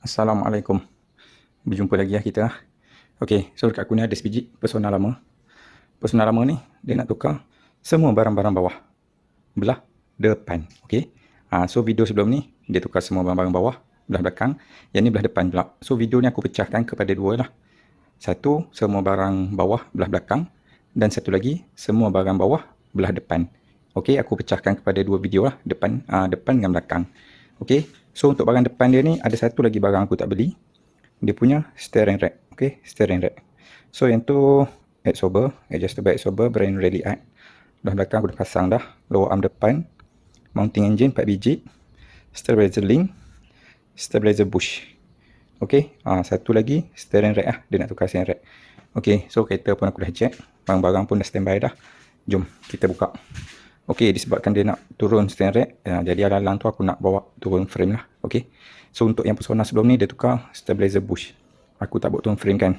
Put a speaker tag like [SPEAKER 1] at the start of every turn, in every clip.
[SPEAKER 1] Assalamualaikum. Berjumpa lagi ya kita. Okey, so dekat aku ni ada sebiji persona lama. Persona lama ni dia nak tukar semua barang-barang bawah belah depan. Okey. So video sebelum ni dia tukar semua barang-barang bawah belah belakang. Yang ni belah depan pula. So video ni aku pecahkan kepada dua lah. Satu, semua barang bawah belah belakang. Dan satu lagi, semua barang bawah belah depan. Okey, aku pecahkan kepada dua video lah. Depan dengan belakang. Okey, so untuk barang depan dia ni ada satu lagi barang aku tak beli. Dia punya steering rack. Okey, steering rack. So yang tu adjustable sober brand Rally Art. Belah belakang aku dah pasang dah. Lower arm depan, mounting engine 4 biji, stabilizer link, stabilizer bush. Okey, satu lagi steering rack lah. Dia nak tukar steering rack. Okey, so kereta pun aku dah check. Barang-barang pun dah standby dah. Jom kita buka. Okey, disebabkan dia nak turun steering rack, jadi alang-alang tu aku nak bawa turun frame lah. Okey. So untuk yang persona sebelum ni dia tukar stabilizer bush. Aku tak buat turun frame kan.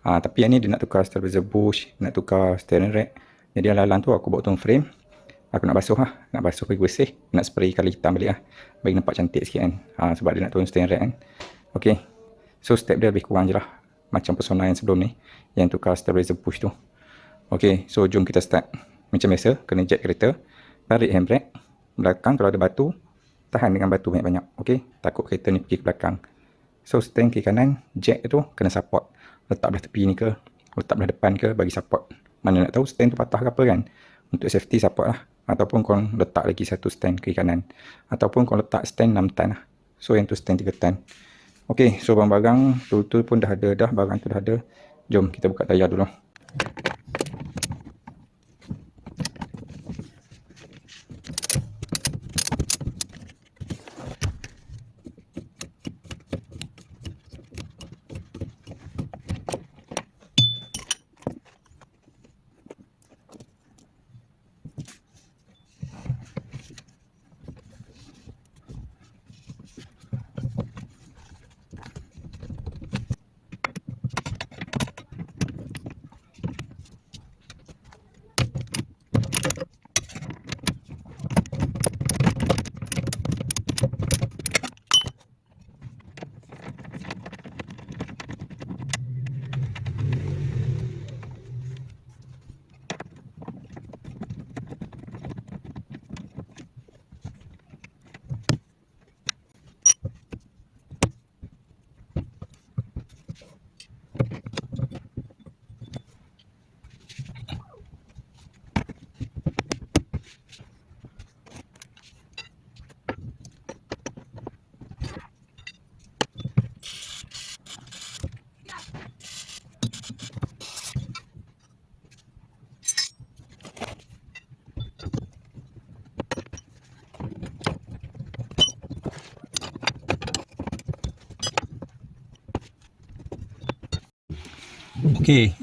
[SPEAKER 1] Tapi yang ni dia nak tukar stabilizer bush, nak tukar steering rack. Jadi alang-alang tu aku bawa turun frame. Aku nak basuh lah, nak basuh bagi bersih, nak spray kali hitam balik lah. Bagi nampak cantik sikit kan. Sebab dia nak turun steering rack kan. Okey. So step dia lebih kurang je lah. Macam persona yang sebelum ni, yang tukar stabilizer push tu. Okey, so jom kita start. Macam biasa, kena jack kereta, tarik handbrake, belakang kalau ada batu, tahan dengan batu banyak-banyak. Okey, takut kereta ni pergi ke belakang. So stand kiri kanan, jack tu kena support. Letak belah tepi ni ke, letak belah depan ke, bagi support. Mana nak tahu stand tu patah ke apa kan. Untuk safety support lah. Ataupun kau letak lagi satu stand kiri kanan. Ataupun kau letak stand 6 tan lah. So yang tu stand 3 tan. Okey, so barang-barang tool pun dah ada dah, barang tu dah ada. Jom kita buka tayar dulu. Okey.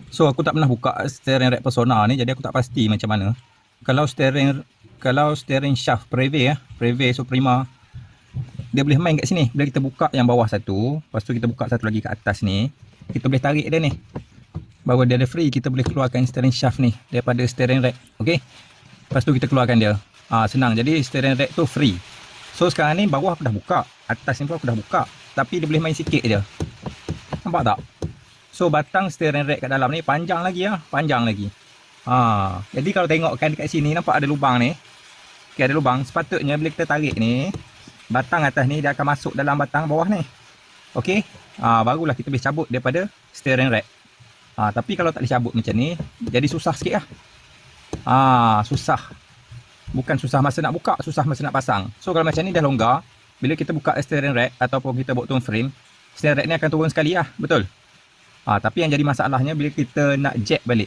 [SPEAKER 1] So aku tak pernah buka steering rack persona ni, jadi aku tak pasti macam mana. Kalau steering shaft Preve Suprema, dia boleh main kat sini. Bila kita buka yang bawah satu, lepas tu kita buka satu lagi kat atas ni, kita boleh tarik dia ni. Baru dia ada free, kita boleh keluarkan steering shaft ni daripada steering rack. Okey. Lepas tu kita keluarkan dia. Senang. Jadi steering rack tu free. So sekarang ni bawah aku dah buka, atas ni pun aku dah buka, tapi dia boleh main sikit je. Nampak tak? So batang steering rack kat dalam ni panjang lagi lah, panjang lagi. Jadi kalau tengokkan dekat sini nampak ada lubang ni. Okey, ada lubang. Sepatutnya bila kita tarik ni, batang atas ni dia akan masuk dalam batang bawah ni. Okey. Barulah kita boleh cabut daripada steering rack. Tapi kalau tak dicabut macam ni, jadi susah sikit lah. Susah. Bukan susah masa nak buka, susah masa nak pasang. So kalau macam ni dah longgar, bila kita buka steering rack ataupun kita buat turun frame, steering rack ni akan turun sekali lah, betul? Tapi yang jadi masalahnya bila kita nak jack balik,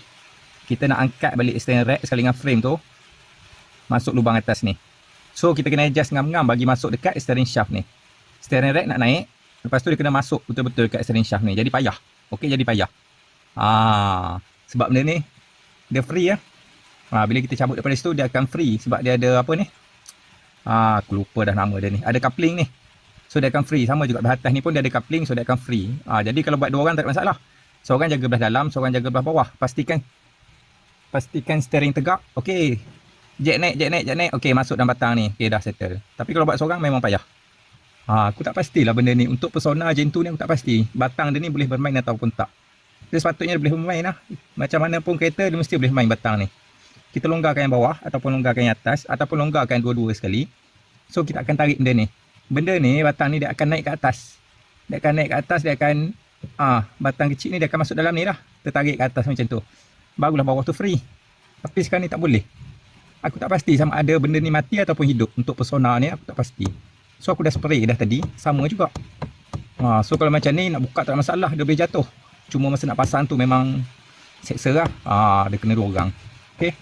[SPEAKER 1] kita nak angkat balik steering rack sekali dengan frame tu, masuk lubang atas ni. So kita kena adjust ngam-ngam bagi masuk dekat steering shaft ni. Steering rack nak naik, lepas tu dia kena masuk betul-betul dekat steering shaft ni. Jadi payah. Okey, jadi payah. Sebab benda ni dia free ya. Bila kita cabut daripada situ dia akan free sebab dia ada apa ni? Aku lupa dah nama dia ni. Ada coupling ni. So dia akan free. Sama juga belah atas ni pun dia ada coupling, so dia akan free. Jadi kalau buat dua orang tak ada masalah. Seorang jaga belah dalam, seorang jaga belah bawah. Pastikan steering tegak. Okey. Jack naik. Okey, masuk dalam batang ni. Okey, dah settle. Tapi kalau buat seorang memang payah. Aku tak pastilah benda ni. Untuk pesona Gen 2 ni aku tak pasti. Batang dia ni boleh bermain ataupun tak. Dia sepatutnya dia boleh bermain lah. Macam mana pun kereta dia mesti boleh main batang ni. Kita longgarkan yang bawah ataupun longgarkan yang atas ataupun longgarkan dua-dua sekali. So kita akan tarik benda ni. Benda ni batang ni dia akan naik ke atas. Dia akan naik ke atas, dia akan batang kecil ni dia akan masuk dalam ni lah. Tertarik ke atas macam tu. Barulah bawah tu free. Tapi sekarang ni tak boleh. Aku tak pasti sama ada benda ni mati ataupun hidup. Untuk pesona ni aku tak pasti. So aku dah spray dah tadi, sama juga. So kalau macam ni nak buka tak ada masalah, dia boleh jatuh. Cuma masa nak pasang tu memang seksa lah. Dia kena 2 orang. Okay.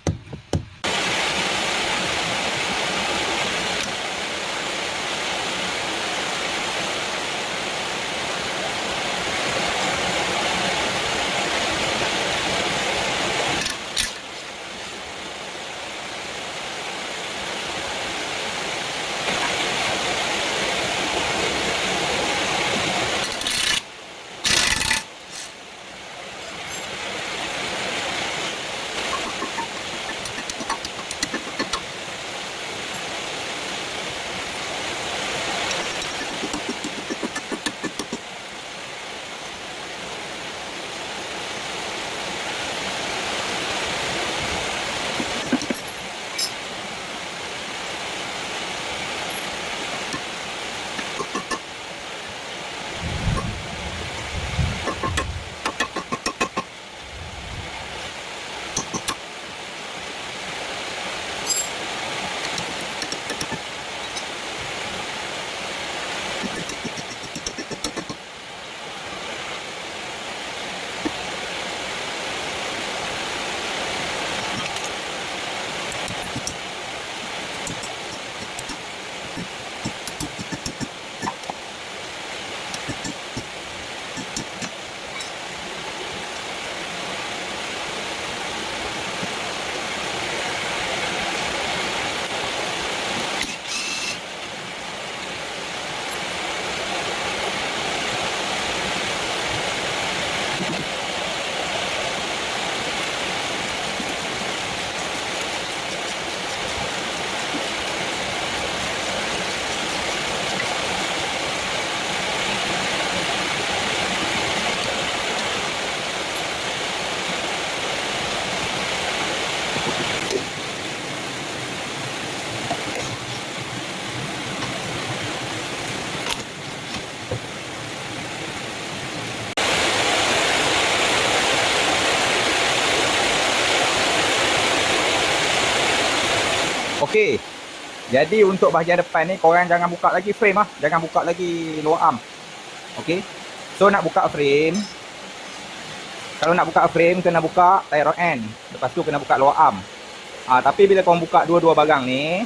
[SPEAKER 1] Okey. Jadi untuk bahagian depan ni korang jangan buka lagi frame ah, jangan buka lagi lower arm. Okey. So nak buka frame, kalau nak buka frame kena buka tie rod end. Lepas tu kena buka lower arm. Tapi bila korang buka dua-dua barang ni,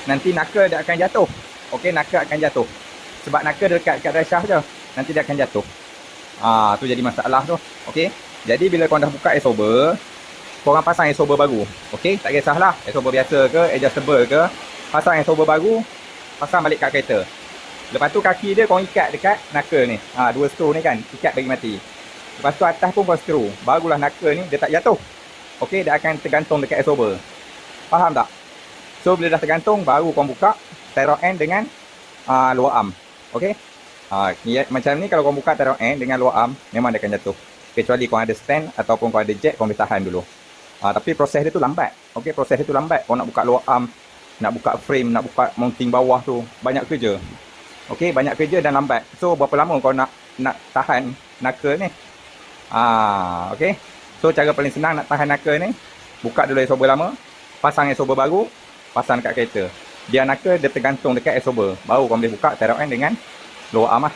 [SPEAKER 1] nanti knuckle dia akan jatuh. Okey, knuckle akan jatuh. Sebab knuckle dekat drive shaft je, nanti dia akan jatuh. Tu jadi masalah tu. Okey. Jadi bila korang dah buka absorber, korang pasang absorber baru. Okey, tak kisahlah absorber biasa ke, adjustable ke. Pasang absorber baru, pasang balik kat kereta. Lepas tu kaki dia korang ikat dekat knuckle ni. Dua screw ni kan, ikat bagi mati. Lepas tu atas pun korang screw. Barulah knuckle ni dia tak jatuh. Okey, dia akan tergantung dekat absorber. Faham tak? So bila dah tergantung, baru korang buka tie rod end dengan lower arm. Okey. Macam ni kalau korang buka tie rod end dengan lower arm, memang dia akan jatuh. Kecuali korang ada stand ataupun korang ada jack, korang boleh tahan dulu. Tapi proses dia tu lambat. Okey, proses dia tu lambat. Kau nak buka lower arm, nak buka frame, nak buka mounting bawah tu, banyak kerja. Okey, banyak kerja dan lambat. So berapa lama kau nak tahan knuckle ni? Okey. So cara paling senang nak tahan knuckle ni, buka dulu absorber lama, pasang absorber baru, pasang dekat kereta. Biar knuckle dia tergantung dekat absorber. Baru kau boleh buka tie rod end dengan lower arm lah.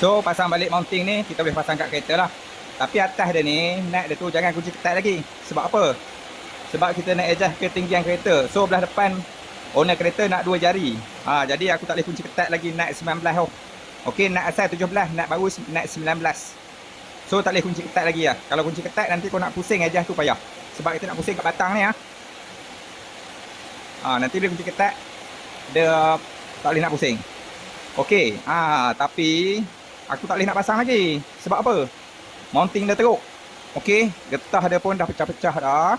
[SPEAKER 1] So pasang balik mounting ni kita boleh pasang kat kereta lah. Tapi atas dia ni, naik dia tu jangan kunci ketat lagi. Sebab apa? Sebab kita nak adjust ketinggian kereta. So belah depan owner kereta nak 2 jari. Jadi aku tak boleh kunci ketat lagi naik 19 tau. Okey, nak asal 17, nak baru naik 19. So tak boleh kunci ketat lagi lah. Kalau kunci ketat nanti kau nak pusing adjust tu payah. Sebab kita nak pusing kat batang ni nanti boleh kunci ketat, dia tak boleh nak pusing. Okey, tapi aku tak boleh nak pasang lagi. Sebab apa? Mounting dah teruk. Okey, getah dia pun dah pecah-pecah dah.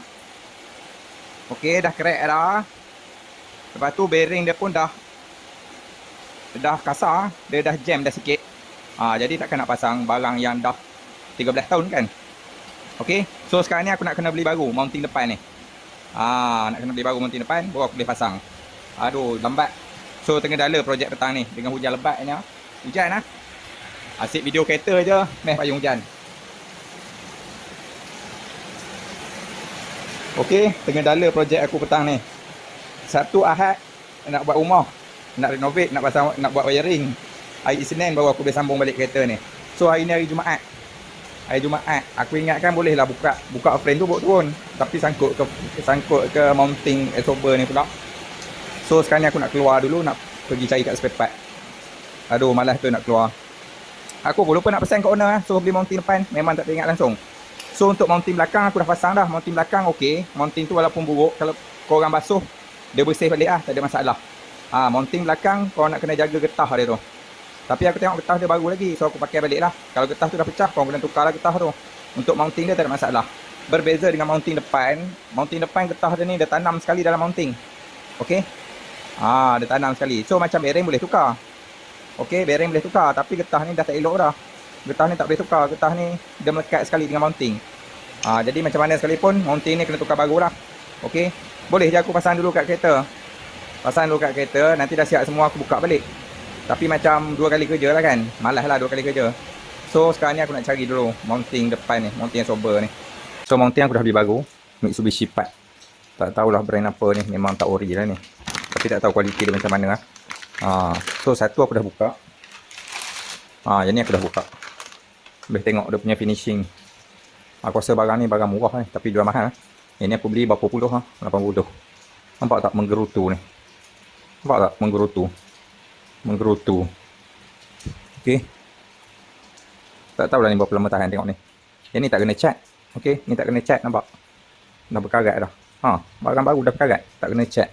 [SPEAKER 1] Okey, dah crack dah. Lepas tu bearing dia pun dah kasar, dia dah jam dah sikit. Jadi takkan nak pasang barang yang dah 13 tahun kan. Okey, so sekarang ni aku nak kena beli baru mounting depan ni. Nak kena beli baru mounting depan, baru aku boleh pasang. Aduh, lambat. So tengah dala projek petang ni dengan hujan lebat ni. Hujan asyik video kereta je, meh payung hujan. Okey, tengah dala projek aku petang ni. Satu Ahad nak buat rumah, nak renovate, nak buat wiring. Hari Isnin baru aku boleh sambung balik kereta ni. So hari ni hari Jumaat. Hari Jumaat, aku ingatkan bolehlah buka frame tu bawa turun. Tapi sangkut ke mounting absorber ni pula. So sekarang ni aku nak keluar dulu, nak pergi cari kat spare part. Aduh, malas tu nak keluar. Aku pun lupa nak pesan kat owner so beli mounting depan, memang tak teringat langsung. So untuk mounting belakang aku dah pasang dah. Mounting belakang okey. Mounting tu walaupun buruk, kalau korang basuh, dia bersih balik tak ada masalah. Mounting belakang kau nak kena jaga getah dia tu. Tapi aku tengok getah dia baru lagi, so aku pakai balik lah. Kalau getah tu dah pecah, kau kena tukar lah getah tu. Untuk mounting dia tak ada masalah. Berbeza dengan mounting depan. Mounting depan getah dia ni dah tanam sekali dalam mounting. Okey. Dia tanam sekali. So macam bearing boleh tukar. Okey, bearing boleh tukar, tapi getah ni dah tak elok dah. Getah ni tak boleh tukar, getah ni dia melekat sekali dengan mounting. Jadi macam mana sekalipun mounting ni kena tukar baru lah. Okey. Boleh je aku pasang dulu kat kereta. Pasang dulu kat kereta, nanti dah siap semua aku buka balik. Tapi macam 2 kali kerja lah kan. Malas lah 2 kali kerja. So sekarang ni aku nak cari dulu mounting depan ni, mounting yang sober ni. So mounting aku dah beli baru, Mitsubishi Part. Tak tahulah brand apa ni, memang tak ori lah ni. Tapi tak tahu kualiti dia macam mana lah. So satu aku dah buka. Yang ni aku dah buka. Boleh tengok dia punya finishing. Aku rasa barang ni barang murah ni, tapi jual mahal. Yang ni aku beli berapa puluh 80. Nampak tak menggerutu ni? Nampak tak menggerutu? Okey. Tak tahulah ni berapa lama tahan, tengok ni. Yang ni tak kena cat. Okey, ni tak kena cat, nampak? Dah berkarat dah. Barang baru dah berkarat, tak kena cat.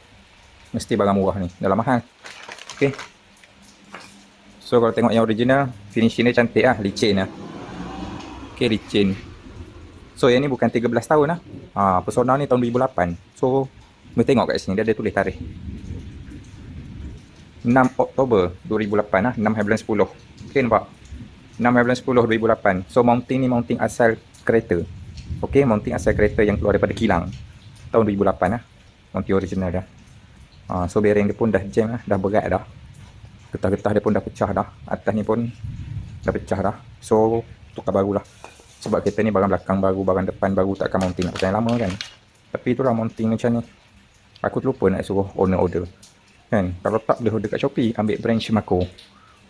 [SPEAKER 1] Mesti barang murah ni, dah lah mahal. Okey. So kalau tengok yang original, finishing dia cantik lah, licin lah. Okey, licin. So yang ni bukan 13 tahun lah. Persona ni tahun 2008. So boleh tengok kat sini, dia ada tulis tarikh 6 Oktober 2008 lah, 6 bulan 10. Okey, nampak? 6 bulan 10 2008. So mounting ni mounting asal kereta. Okey, mounting asal kereta yang keluar daripada kilang tahun 2008 lah. Mounting original dah. So bearing dia pun dah jam lah, dah berat dah. Getah-getah dia pun dah pecah dah. Atas ni pun dah pecah dah. So tukar barulah. Sebab kereta ni barang belakang baru, barang depan baru, takkan mounting nak pakai lama kan. Tapi itulah mounting macam ni. Aku terlupa nak suruh owner order. Kan, kalau tak boleh order kat Shopee, ambil brand Shimako.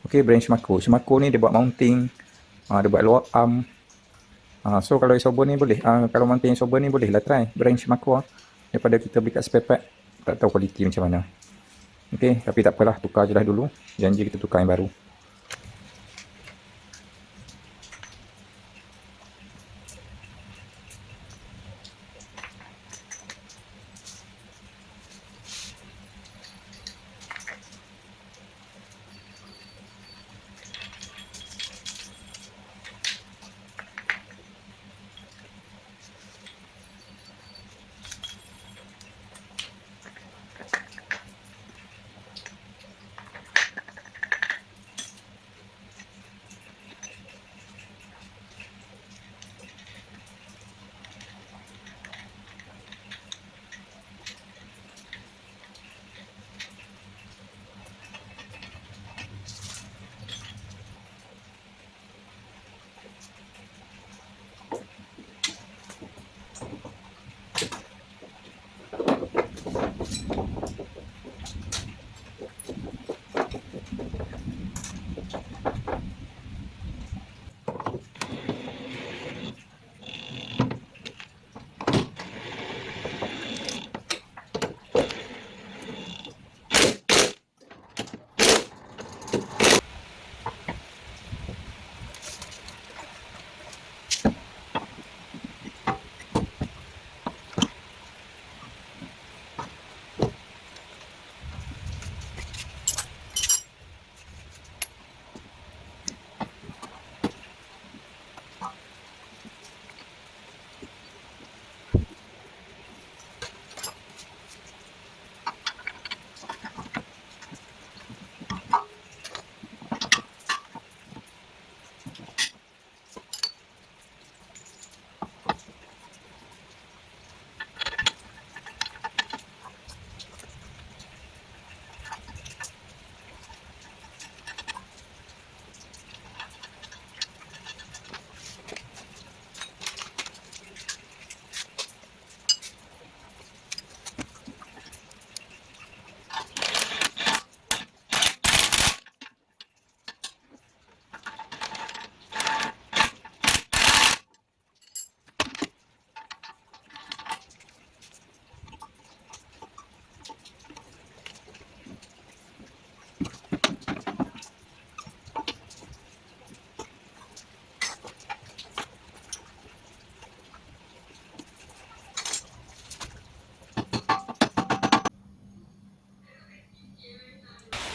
[SPEAKER 1] Okey, brand Shimako. Shimako ni dia buat mounting, dia buat lower arm. So kalau sober ni boleh, kalau mounting sober ni boleh lah try brand Shimako daripada kita beli kat spare part. Tak tahu kualiti macam mana. Okey, tapi tak apalah, tukar je lah dulu. Janji kita tukar yang baru.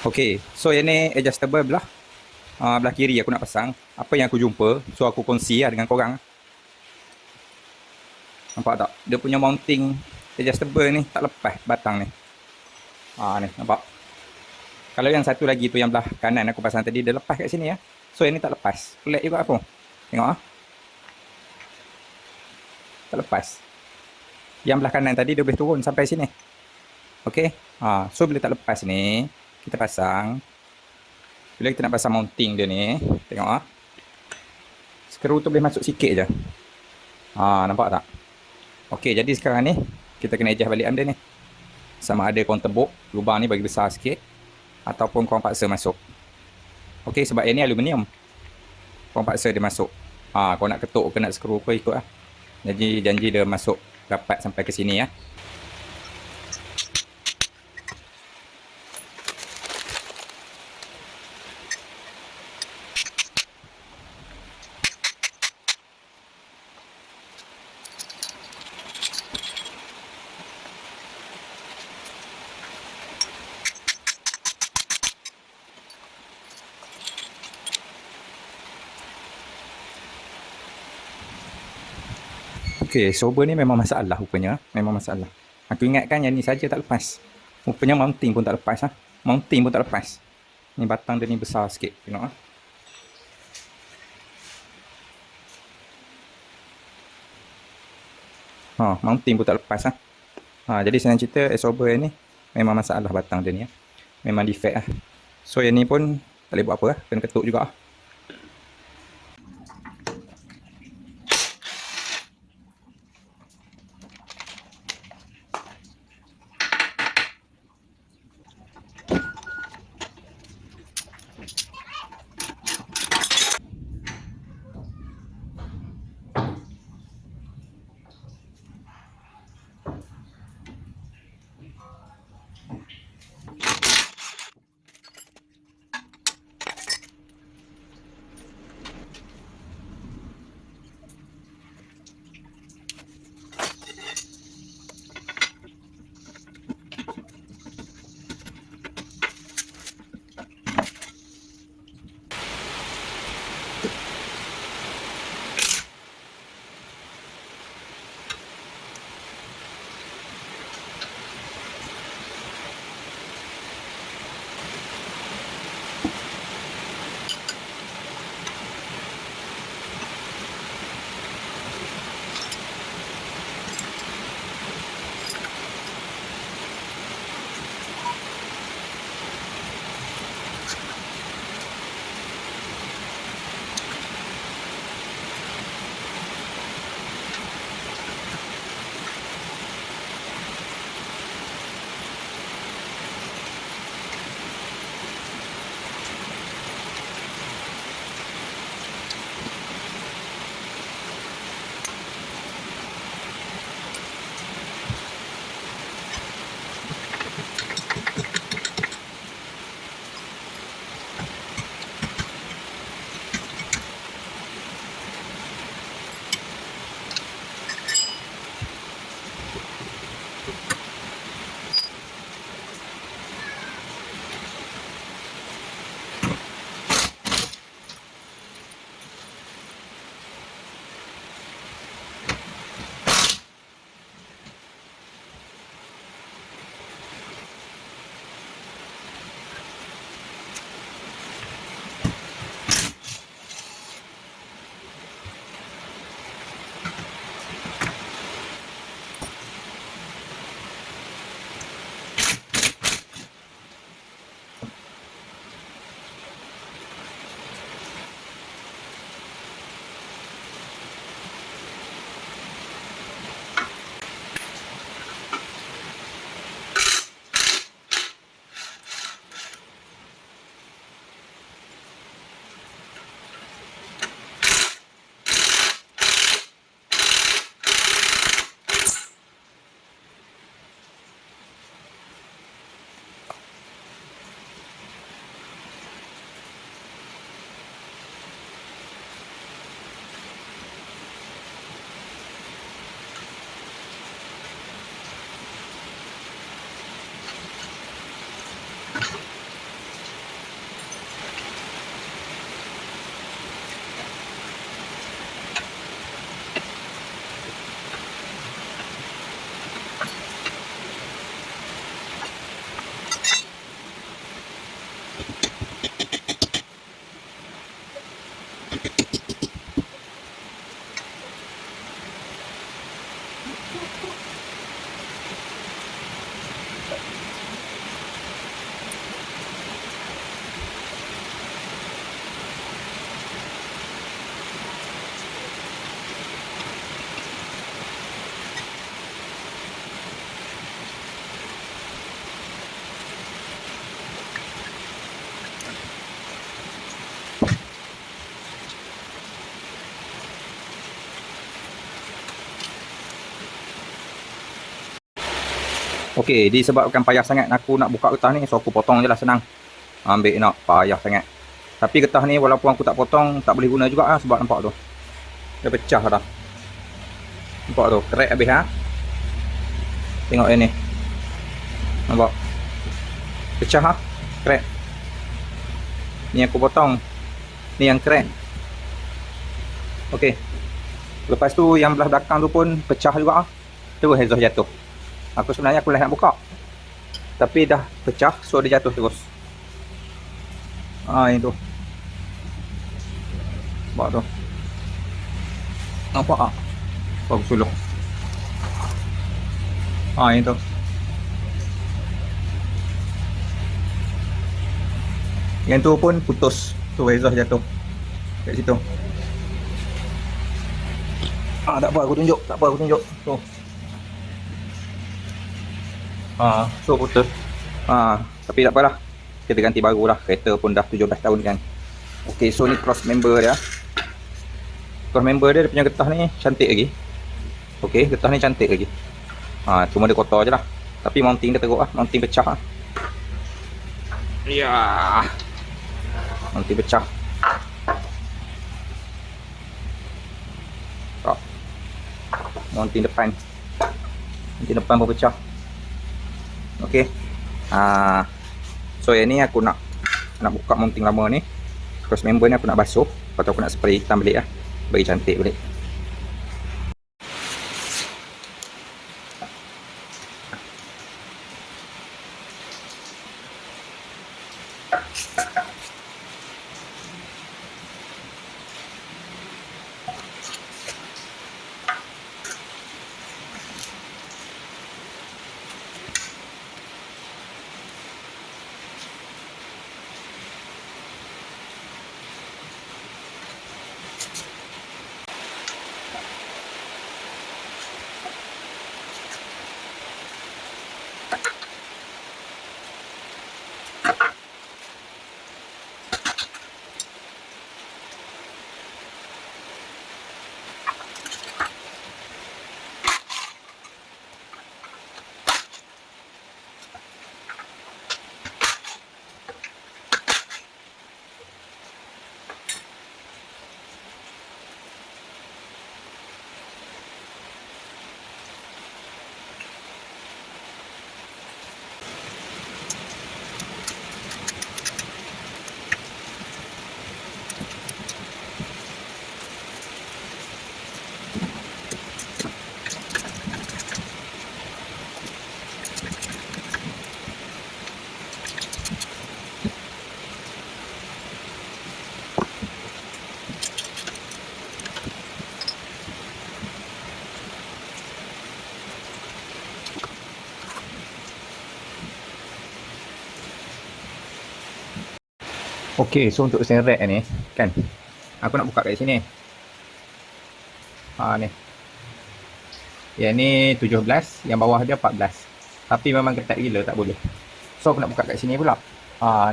[SPEAKER 1] Okey, so yang ni adjustable belah kiri aku nak pasang. Apa yang aku jumpa, so aku kongsi dengan korang. Nampak tak? Dia punya mounting adjustable ni tak lepas batang ni. Ni nampak. Kalau yang satu lagi tu yang belah kanan aku pasang tadi, dia lepas kat sini ya. So yang ni tak lepas. Pelik juga aku. Tengok tak lepas. Yang belah kanan tadi dia boleh turun sampai sini. Okey. So bila tak lepas ni, kita pasang. Bila kita nak pasang mounting dia ni, tengok skru tu boleh masuk sikit je. Nampak tak? Okey, jadi sekarang ni kita kena adjust balik benda ni. Sama ada korang tebuk lubang ni bagi besar sikit ataupun korang paksa masuk. Okey, sebab yang ni aluminium. Korang paksa dia masuk. Kau nak ketuk ke nak skru ke ikut lah. Jadi janji dia masuk rapat sampai ke sini ya. Okey, sober ni memang masalah rupanya. Memang masalah. Aku ingatkan yang ni saja tak lepas. Rupanya mounting pun tak lepas. Mounting pun tak lepas. Ni batang dia ni besar sikit. Tengok mounting pun tak lepas jadi senang cerita sober ni memang masalah batang dia ni memang defect So yang ni pun tak boleh buat apa kena ketuk juga Okey, disebabkan payah sangat aku nak buka getah ni, so aku potong je lah, senang. Ambil nak, payah sangat. Tapi getah ni walaupun aku tak potong, tak boleh guna juga lah, sebab nampak tu. Dia pecah dah. Nampak tu, crack habis ha. Tengok yang ni. Nampak? Pecah ha, crack. Ni aku potong. Ni yang crack. Okey. Lepas tu yang belah belakang tu pun pecah juga ah. Terus exhaust jatuh. Aku sebenarnya aku nak buka. Tapi dah pecah, so dia jatuh terus. Ini tu. Nampak tu. Nampak tak? Bagus dulu. Ini tu. Yang tu pun putus. Tu exhaust jatuh. Kat situ. Tak apa aku tunjuk. Tak apa aku tunjuk. Tu. So putus. Tapi tak apalah. Kita ganti baru lah. Kereta pun dah 17 tahun kan. Okey, so ni cross member dia. Cross member dia punya getah ni cantik lagi. Okey, getah ni cantik lagi. Cuma dia kotor je lah. Tapi mounting dia teruk lah. Mounting pecah lah. Ya. Mounting pecah. Mounting depan. Mounting depan pun pecah. Okey. So yang ni aku nak buka mounting lama ni. Cross member ni aku nak basuh. Lepas tu aku nak spray hitam balik lah. Bagi cantik balik. Okey, so untuk serek ni kan, aku nak buka kat sini. Ni. Yang ni 17, yang bawah dia 14. Tapi memang ketat gila, tak boleh. So aku nak buka kat sini pula.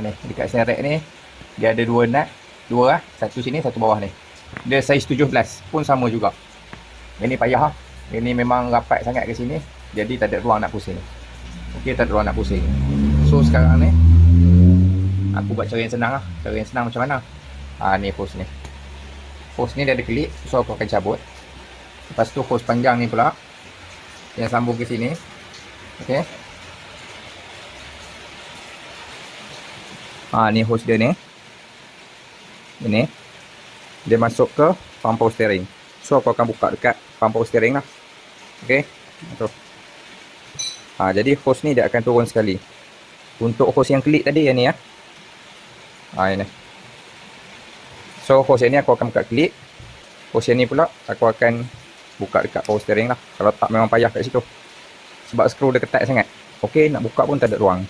[SPEAKER 1] Ni, dekat serek ni dia ada dua nut, dua lah, satu sini, satu bawah ni. Dia saiz 17 pun sama juga. Yang ni payah lah. Yang ni memang rapat sangat ke sini, jadi tak ada ruang nak pusing. Okey, tak ada ruang nak pusing. So sekarang ni aku buat cara yang senang lah. Cara yang senang macam mana? Ni hose ni. Hose ni dia ada klip, so aku akan cabut. Lepas tu hose panjang ni pula yang sambung ke sini. Okey. Ni hose dia ni. Ini. Dia masuk ke pump power steering. So aku akan buka dekat pump power steering lah. Okey. Tu. Jadi hose ni dia akan turun sekali. Untuk hose yang klip tadi yang ni ya. Ini. So hose yang ni aku akan buka klip. Hose yang ni pula aku akan buka dekat power steering lah. Kalau tak memang payah kat situ. Sebab skru dia ketat sangat. Okey, nak buka pun tak ada ruang.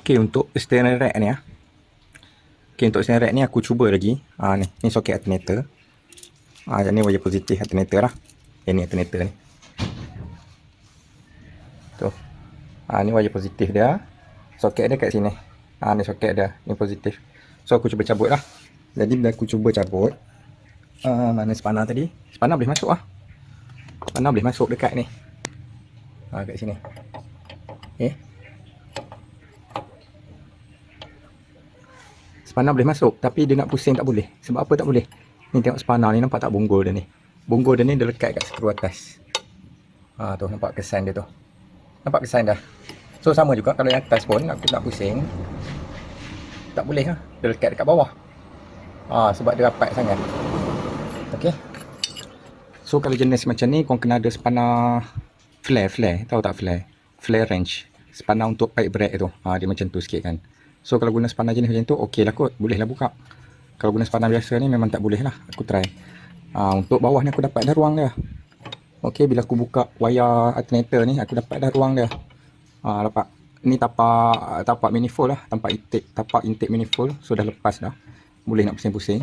[SPEAKER 1] Okey, untuk steering rack ni Okey, untuk steering rack ni aku cuba lagi. Ni soket alternator. Yang ni wire positif alternator lah. Yang ni alternator ni. Tu. Ni wire positif dia. Soket dia kat sini. Ni soket dia. Ni positif. So aku cuba cabut lah. Jadi bila aku cuba cabut, mana spanner tadi? Spanner boleh masuk lah. Spanner boleh masuk dekat ni. Kat sini. Okay. Spanner boleh masuk, tapi dia nak pusing tak boleh. Sebab apa tak boleh? Ni tengok spanner ni, nampak tak bonggol dia ni? Bonggol dia ni dia lekat kat skru atas. Tu nampak kesan dia tu. Nampak kesan dah. So sama juga kalau yang atas pun aku nak pusing, tak boleh lah. Dia lekat dekat bawah. Sebab dia rapat sangat. Okey. So kalau jenis macam ni, kau kena ada spanner flare. Tahu tak flare? Flare wrench. Spanner untuk pipe brake tu. Dia macam tu sikit kan. So kalau guna spanner jenis macam tu, okey lah kot. Boleh lah buka. Kalau guna spanner biasa ni memang tak boleh lah. Aku try. Untuk bawah ni aku dapat dah ruang dia. Okey, bila aku buka wire alternator ni, aku dapat dah ruang dia. Dapat. Ni tapak manifold lah. Tapak intake manifold. So dah lepas dah. Boleh nak pusing-pusing.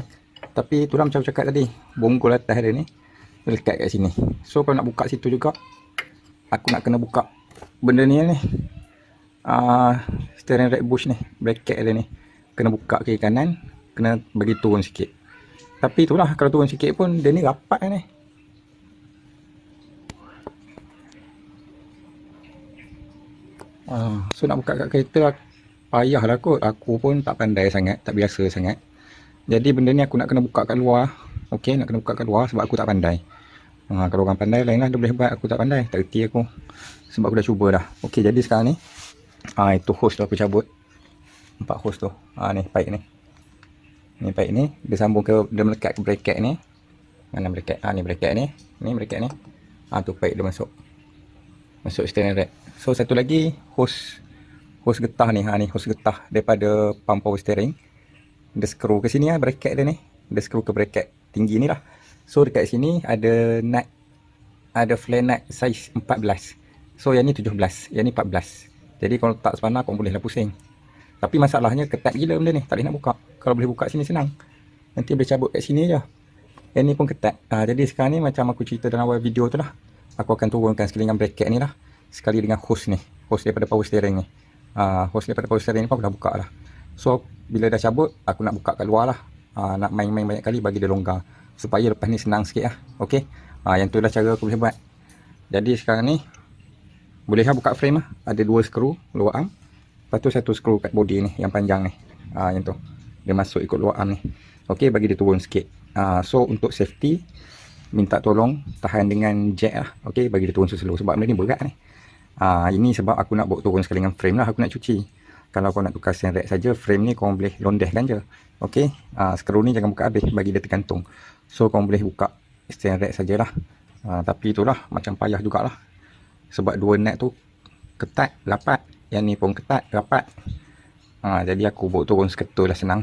[SPEAKER 1] Tapi itulah macam aku cakap tadi. Bonggol atas dia ni dia lekat kat sini. So kalau nak buka situ juga, aku nak kena buka benda ni steering rack bush ni, bracket dia ni. Kena buka kiri kanan, kena bagi turun sikit. Tapi itulah, kalau turun sikit pun dia ni rapat ni. So nak buka kat kereta payah lah kot. Aku pun tak pandai sangat, tak biasa sangat. Jadi benda ni aku nak kena buka kat luar. Okey, nak kena buka kat luar sebab aku tak pandai. Kalau orang pandai lain lah, dia boleh buat. Aku tak pandai, tak reti aku. Sebab aku dah cuba dah. Okey, jadi sekarang ni itu hose tu aku cabut. Nampak hose tu. Ni pipe ni. Ni pipe ni dia sambung ke, dia melekat ke bracket ni. Mana bracket? Ni bracket ni. Ni bracket ni. Tu pipe dia masuk steering rack. So satu lagi hose getah ni. Ni hose getah daripada pump power steering. Dia skru ke sini bracket dia ni. Dia skru ke bracket tinggi ni lah. So dekat sini ada nut, ada flare nut saiz 14. So yang ni 17, yang ni 14. Jadi kalau tak spanner kau boleh lah pusing. Tapi masalahnya ketat gila benda ni, tak boleh nak buka. Kalau boleh buka sini senang. Nanti boleh cabut kat sini je. Yang ni pun ketat. Jadi sekarang ni macam aku cerita dalam awal video tu lah. Aku akan turunkan sekali dengan bracket ni lah. Sekali dengan hose ni. Hose daripada power steering ni. Hose daripada power steering ni pun aku dah buka lah. So bila dah cabut, aku nak buka kat luar lah. Nak main-main banyak kali bagi dia longgar. Supaya lepas ni senang sikit lah. Okey. Yang tu lah cara aku boleh buat. Jadi sekarang ni boleh lah buka frame lah. Ada 2 skru lower arm. Lepas tu 1 skru kat body ni yang panjang ni. Yang tu. Dia masuk ikut lower arm ni. Okey, bagi dia turun sikit. So untuk safety, minta tolong tahan dengan jack lah. Okey, bagi dia turun slow sebab benda ni berat ni. Ini sebab aku nak bawa turun sekali dengan frame lah. Aku nak cuci. Kalau kau nak tukar steering rack saja, frame ni kau boleh londehkan je. Okey. Skru ni jangan buka habis, bagi dia tergantung. So kau boleh buka steering rack sajalah. Tapi itulah macam payah jugalah. Sebab 2 nut tu ketat, rapat. Yang ni pun ketat, rapat. Jadi aku bawa turun seketul lah, senang.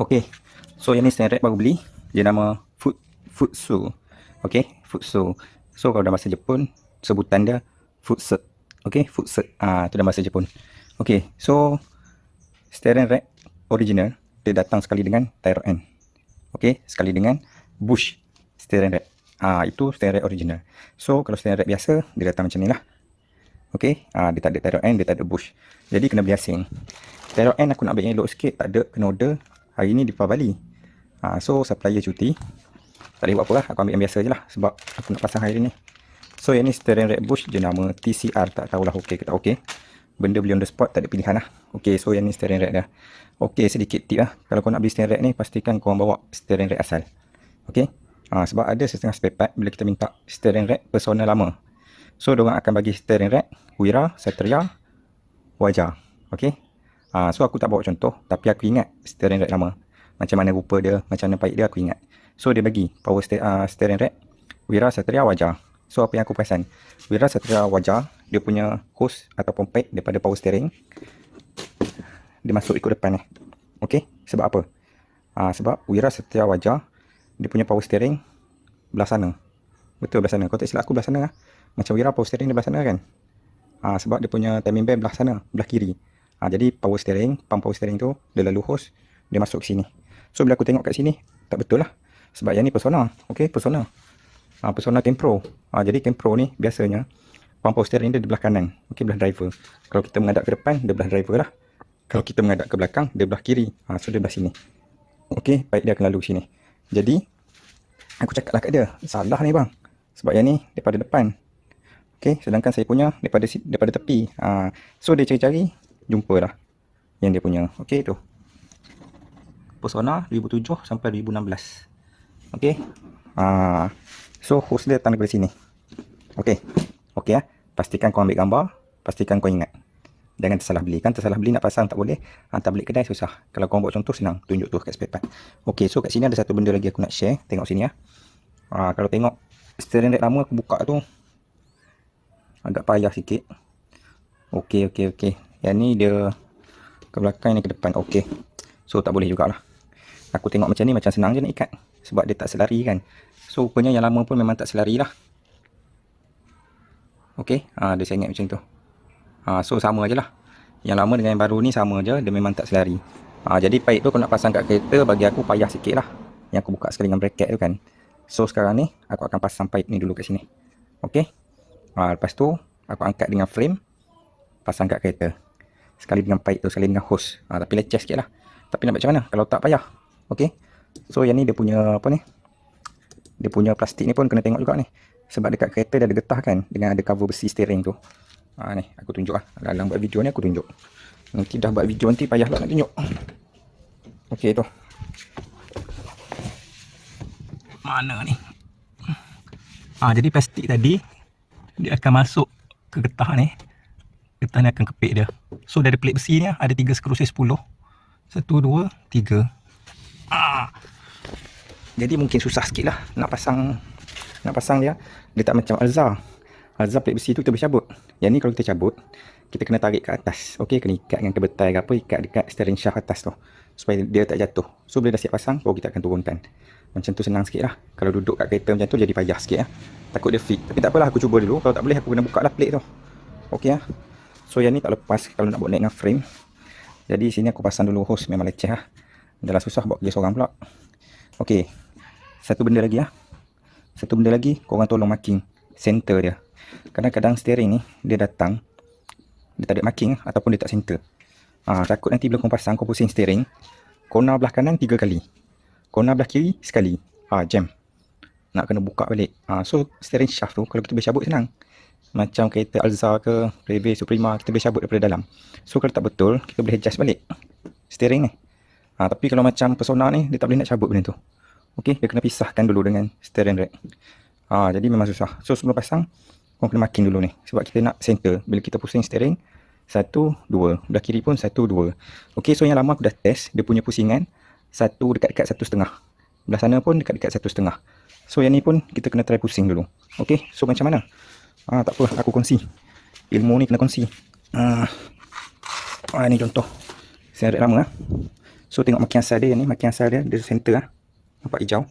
[SPEAKER 1] Okey. So yang ni steering rack baru beli. Dia nama Futsu. Okey, Futsu. So kalau dalam bahasa Jepun sebutan dia Futsu. Okey, Futsu. Itu dalam bahasa Jepun. Okey, so steering rack original dia datang sekali dengan Tyro N. Okey, sekali dengan bush steering rack. Itu steering rack original. So kalau steering rack biasa dia datang macam ni lah. Okey, dia tak ada Tyro N, dia tak ada bush. Jadi kena beli asing. Tyro N aku nak ambil yang elok sikit, tak ada, kena order. Hari ni di Bali. So supplier cuti. Tak boleh buat apa lah, aku ambil yang biasa je lah sebab aku nak pasang hari ni. So yang ni steering rack bush, dia nama TCR, tak tahulah okey ke tak okey. Benda beli on the spot, tak ada pilihan lah. Okey, so yang ni steering rack dah. Okey, sedikit tip lah. Kalau kau nak beli steering rack ni, pastikan kau bawa steering rack asal. Okey. Sebab ada setengah spare part bila kita minta steering rack personal lama. So diorang akan bagi steering rack Wira, Satria, Wajar. Okey. So aku tak bawa contoh, tapi aku ingat steering rack lama. Macam mana rupa dia, macam mana baik dia, aku ingat. So dia bagi power steering rack Wira, Satria, Wajar. So apa yang aku perasan, Wira, Satria, Wajar, dia punya hose ataupun pipe daripada power steering dia masuk ikut depan ni. Okey, sebab apa? Sebab Wira, Satria, Wajar, dia punya power steering belah sana. Betul, belah sana. Kau tak silap aku, belah sana lah. Macam Wira power steering dia belah sana kan. Sebab dia punya timing bell belah sana, belah kiri. Jadi power steering, pump power steering tu, dia lalu hose, dia masuk ke sini. So bila aku tengok kat sini, tak betul lah. Sebab yang ni Persona. Okey, Persona. Persona Tempro. Jadi Tempro ni biasanya pump power steering dia di belah kanan. Okey, belah driver. Kalau kita menghadap ke depan, dia belah driver lah. Kalau kita menghadap ke belakang, dia belah kiri. So dia belah sini. Okey, baik dia akan lalu sini. Jadi aku cakap lah kat dia, salah ni bang. Sebab yang ni daripada depan. Okey, sedangkan saya punya daripada tepi. So dia cari-cari, jumpalah yang dia punya. Okey, tu Persona 2007 sampai 2016. Okey. So hose dia datang daripada sini. Okey. Okey ya. Pastikan kau ambil gambar, pastikan kau ingat. Jangan tersalah beli. Kan tersalah beli nak pasang tak boleh. Tablet kedai susah. Kalau kau buat contoh senang, tunjuk tu kat spare part. Okey, so kat sini ada satu benda lagi aku nak share. Tengok sini ya. Kalau tengok steering rack lama aku buka tu agak payah sikit. Okey. Yang ni dia ke belakang, ni ke depan. Okey. So tak boleh jugalah. Aku tengok macam ni macam senang je nak ikat. Sebab dia tak selari kan. So rupanya yang lama pun memang tak selari lah. Okey. Dia saya ingat macam tu. So sama je lah. Yang lama dengan yang baru ni sama je. Dia memang tak selari. Jadi pipe tu kalau nak pasang kat kereta, bagi aku payah sikit lah. Yang aku buka sekali dengan bracket tu kan. So sekarang ni aku akan pasang pipe ni dulu kat sini. Okey. Lepas tu aku angkat dengan frame, pasang kat kereta. Sekali dengan pipe tu, sekali dengan hose. Tapi leceh sikit lah. Tapi nak buat macam mana? Kalau tak payah. Okey. So yang ni dia punya apa ni? Dia punya plastik ni pun kena tengok juga ni. Sebab dekat kereta dia ada getah kan. Dengan ada cover besi steering tu. Ni aku tunjuk lah. Dalam buat video ni aku tunjuk. Nanti dah buat video nanti payah lah nak tunjuk. Okey tu. Mana ni? Jadi plastik tadi dia akan masuk ke getah ni. Getah ni akan kepit dia. So dari plate besi ni ada 3 skru size 10. 1, 2, 3. Jadi mungkin susah sikit lah nak pasang dia. Dia tak macam Alza. Alza plate besi tu kita boleh cabut. Yang ni kalau kita cabut, kita kena tarik ke atas. Okey, kena ikat dengan kebetai ke apa, ikat dekat steering shaft atas tu. Supaya dia tak jatuh. So bila dah siap pasang, baru kita akan turunkan. Macam tu senang sikit lah. Kalau duduk kat kereta macam tu jadi payah sikit lah. Takut dia fit. Tapi tak apalah, aku cuba dulu. Kalau tak boleh aku kena buka lah plate tu. Okey lah. So yang ni tak lepas kalau nak buat naik dengan frame. Jadi sini aku pasang dulu hose, memang leceh lah. Dah lah susah buat kerja seorang pula. Okey. Satu benda lagi lah. Satu benda lagi, korang tolong marking center dia. Kadang-kadang steering ni dia datang, dia tak ada marking ataupun dia tak center. Takut nanti bila kau pasang, kau pusing steering, corner belah kanan 3 kali, corner belah kiri sekali, jam. Nak kena buka balik. So steering shaft tu kalau kita boleh cabut senang. Macam kereta Alza ke Preve, Suprema, kita boleh cabut daripada dalam. So kalau tak betul, kita boleh adjust balik steering ni. Tapi kalau macam Persona ni, dia tak boleh nak cabut benda tu. Okey, dia kena pisahkan dulu dengan steering rack. Jadi memang susah. So sebelum pasang, korang kena marking dulu ni. Sebab kita nak center. Bila kita pusing steering, 1, 2. Belah kiri pun 1, 2. Okey, so yang lama aku dah test. Dia punya pusingan, dekat-dekat 1,5. Belah sana pun dekat-dekat 1,5. So yang ni pun kita kena try pusing dulu. Okey, so macam mana? Tak apa, aku kongsi. Ilmu ni kena kongsi. Ni contoh steering rack lama. So tengok marking asal dia ni, marking asal dia center lah. Nampak hijau.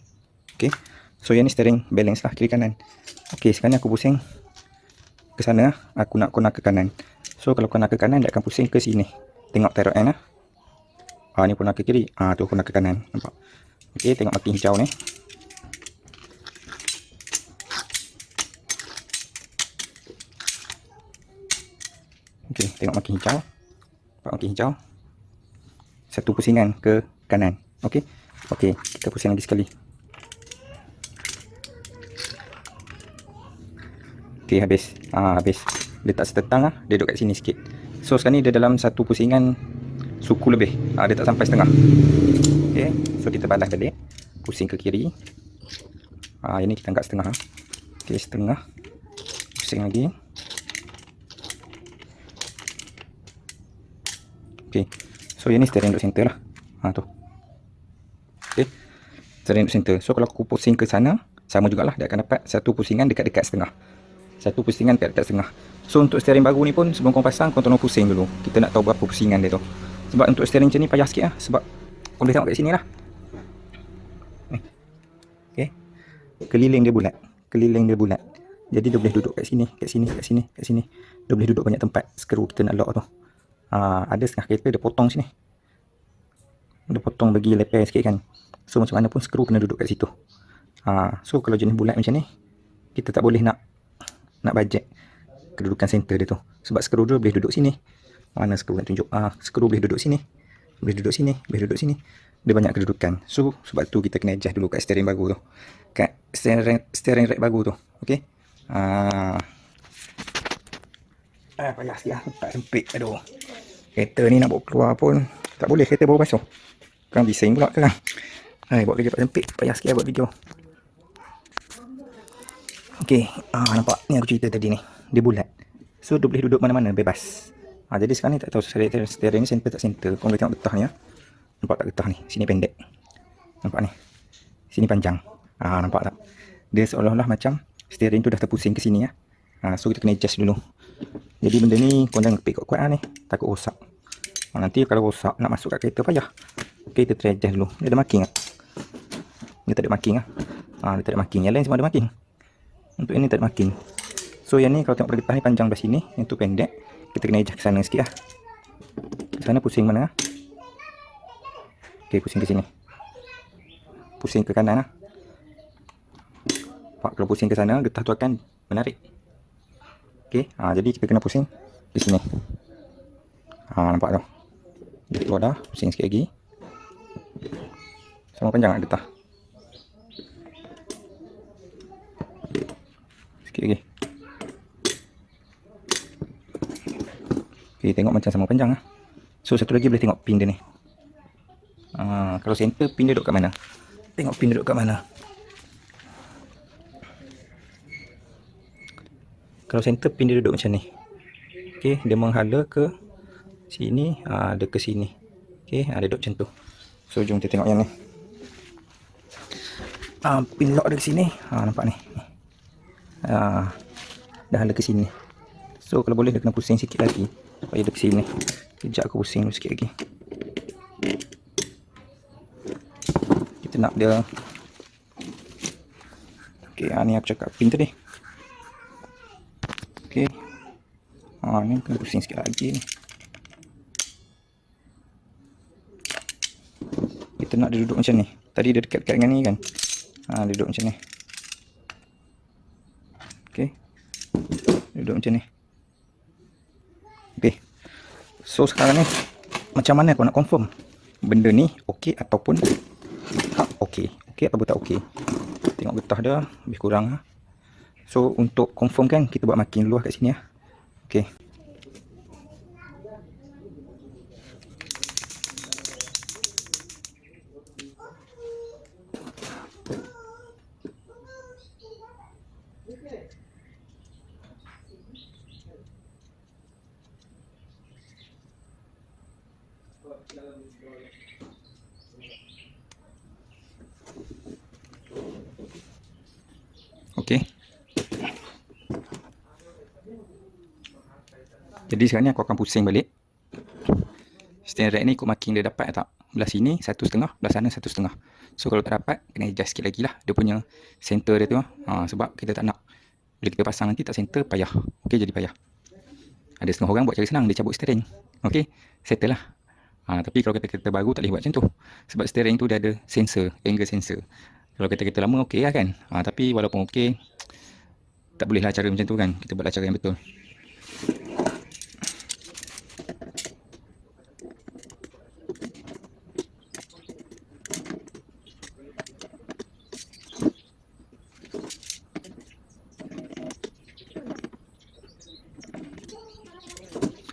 [SPEAKER 1] Okey. So yang ni steering balance lah kiri kanan. Okey, sekarang ni aku pusing ke sana lah. Aku nak corner ke kanan. So kalau corner ke kanan dia akan pusing ke sini. Tengok tarot end lah. Ni corner ke kiri. Tu corner ke kanan. Nampak. Okey, tengok marking hijau ni. Okey, tengok marking hijau. Nampak marking hijau. Satu pusingan ke kanan. Okey. Okey, kita pusing lagi sekali. Okey, habis. Habis. Dia tak setetang lah. Dia duduk kat sini sikit. So sekarang ni dia dalam satu pusingan suku lebih. Dia tak sampai setengah. Okey, so kita balas balik. Pusing ke kiri. Yang ni kita angkat setengah. Okey, setengah. Pusing lagi. Okey. So yang ni steering duduk center lah. Tu. Okey. Steering duduk center. So kalau aku pusing ke sana, sama jugalah dia akan dapat satu pusingan dekat-dekat setengah. Satu pusingan dekat-dekat setengah. So untuk steering baru ni pun sebelum kau pasang, kau tolong pusing dulu. Kita nak tahu berapa pusingan dia tu. Sebab untuk steering macam ni payah sikit lah. Sebab kau boleh tengok kat sini lah. Okey. Keliling dia bulat. Keliling dia bulat. Jadi dia boleh duduk kat sini, kat sini, kat sini, kat sini. Dia boleh duduk banyak tempat. Skru kita nak lock tu. Ada setengah kereta dia potong sini. Dia potong bagi leper sikit kan. So macam mana pun skru kena duduk kat situ. So kalau jenis bulat macam ni, kita tak boleh nak bajet kedudukan center dia tu. Sebab skru dia boleh duduk sini. Mana skru nak tunjuk? Skru boleh duduk sini. Boleh duduk sini, boleh duduk sini. Dia banyak kedudukan. So sebab tu kita kena adjust dulu kat steering baru tu. Kat steering rack baru tu. Okey. Payah sikit lah. Tak sempit. Aduh. Kereta ni nak bawa keluar pun tak boleh. Kereta baru basuh. Sekarang bising pula sekarang. Buat kerja tak sempit. Payah sikit lah buat video. Okey. Nampak? Ni aku cerita tadi ni. Dia bulat. So dia boleh duduk mana-mana. Bebas. Jadi sekarang ni tak tahu steering ni center tak center. Kau boleh tengok getah ni. Nampak tak getah ni? Sini pendek. Nampak ni? Sini panjang. Nampak tak? Dia seolah-olah macam steering tu dah terpusing ke sini ya. So kita kena adjust dulu. Jadi benda ni kau jangan kepik kuat-kuat ni. Takut rosak. Nanti kalau rosak nak masuk kat kereta payah. Okey, kita try adjust dulu. Dia ada marking tak? Dia tak ada marking lah. Dia tak ada marking. Yang lain semua ada marking. Untuk ini tak ada marking. So yang ni kalau tengok pada getah ni panjang belah sini. Yang tu pendek. Kita kena adjust ke sana sikit lah. Ke sana pusing mana lah. Okey, pusing ke sini. Pusing ke kanan lah. Kalau pusing ke sana, getah tu akan menarik. Okey, jadi kita kena pusing di sini. Nampak tu. Dia keluar dah, pusing sikit lagi. Sama panjang tak getah? Sikit lagi. Okey, tengok macam sama panjang lah. So satu lagi boleh tengok pin dia ni. Kalau center, pin dia duduk kat mana? Tengok pin dia duduk kat mana. Kalau center, pin dia duduk macam ni. Okey, dia menghala ke sini, dia ke sini. Okey, dia duduk macam tu. So jom kita tengok yang ni. Pin lock dia ke sini. Nampak ni. Dah hala ke sini. So kalau boleh dia kena pusing sikit lagi supaya dia ke sini. Kejap aku pusing dulu sikit lagi. Kita nak dia. Okey, ni aku cakap pin tadi. Okey. Ni kena pusing sikit lagi ni. Kita nak dia duduk macam ni. Tadi dia dekat-dekat dengan ni kan. Dia duduk macam ni. Okey. Duduk macam ni. Okey. So sekarang ni macam mana kau nak confirm benda ni okey ataupun tak okey. Okey ataupun tak okey. Tengok getah dia lebih kurang. So untuk confirm kan kita buat marking dulu kat sini ya. Okey. Okey. Jadi sekarang ni aku akan pusing balik. Steering rack ni ikut marking dia dapat tak? belah sini 1,5, belah sana 1,5. So kalau tak dapat, kena adjust sikit lagi lah dia punya center dia tu. Sebab kita tak nak bila kita pasang nanti tak center, payah. Okey, jadi payah. Ada setengah orang buat cara senang, dia cabut steering. Okey, settle lah. Tapi kalau kereta baru tak boleh buat macam tu. Sebab steering tu dia ada sensor, angle sensor. Kalau kereta lama okey lah kan. Tapi walaupun okey, tak boleh lah cara macam tu kan. Kita buatlah cara yang betul.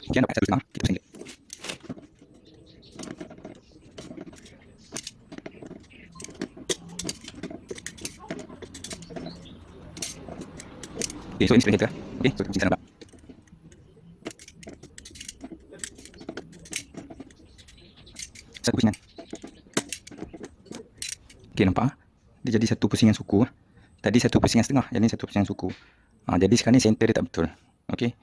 [SPEAKER 1] Okey, dapat 1,5, kita pusing dia. Okay, so ini steering kita. Okay, so kita pusing sana pula. Satu pusingan. Okay, nampak? Dia jadi satu pusingan suku. Tadi satu pusingan setengah, jadi satu pusingan suku. Jadi sekarang ni center dia tak betul. Okay.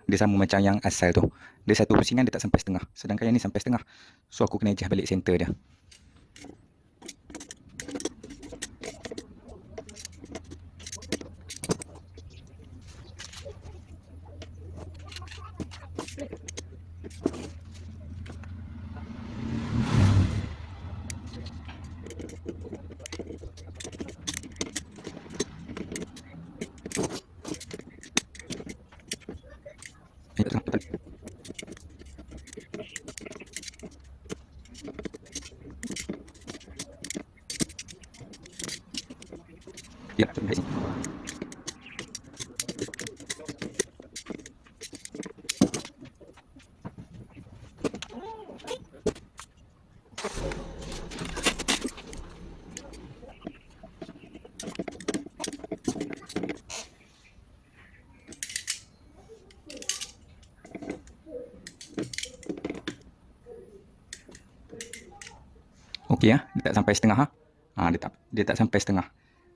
[SPEAKER 1] Dia sama macam yang asal tu. Dia satu pusingan dia tak sampai setengah. Sedangkan yang ni sampai setengah. So aku kena adjust balik center dia. Ya, sampai sini. Okey ya, dia tak sampai setengah dia tak sampai setengah.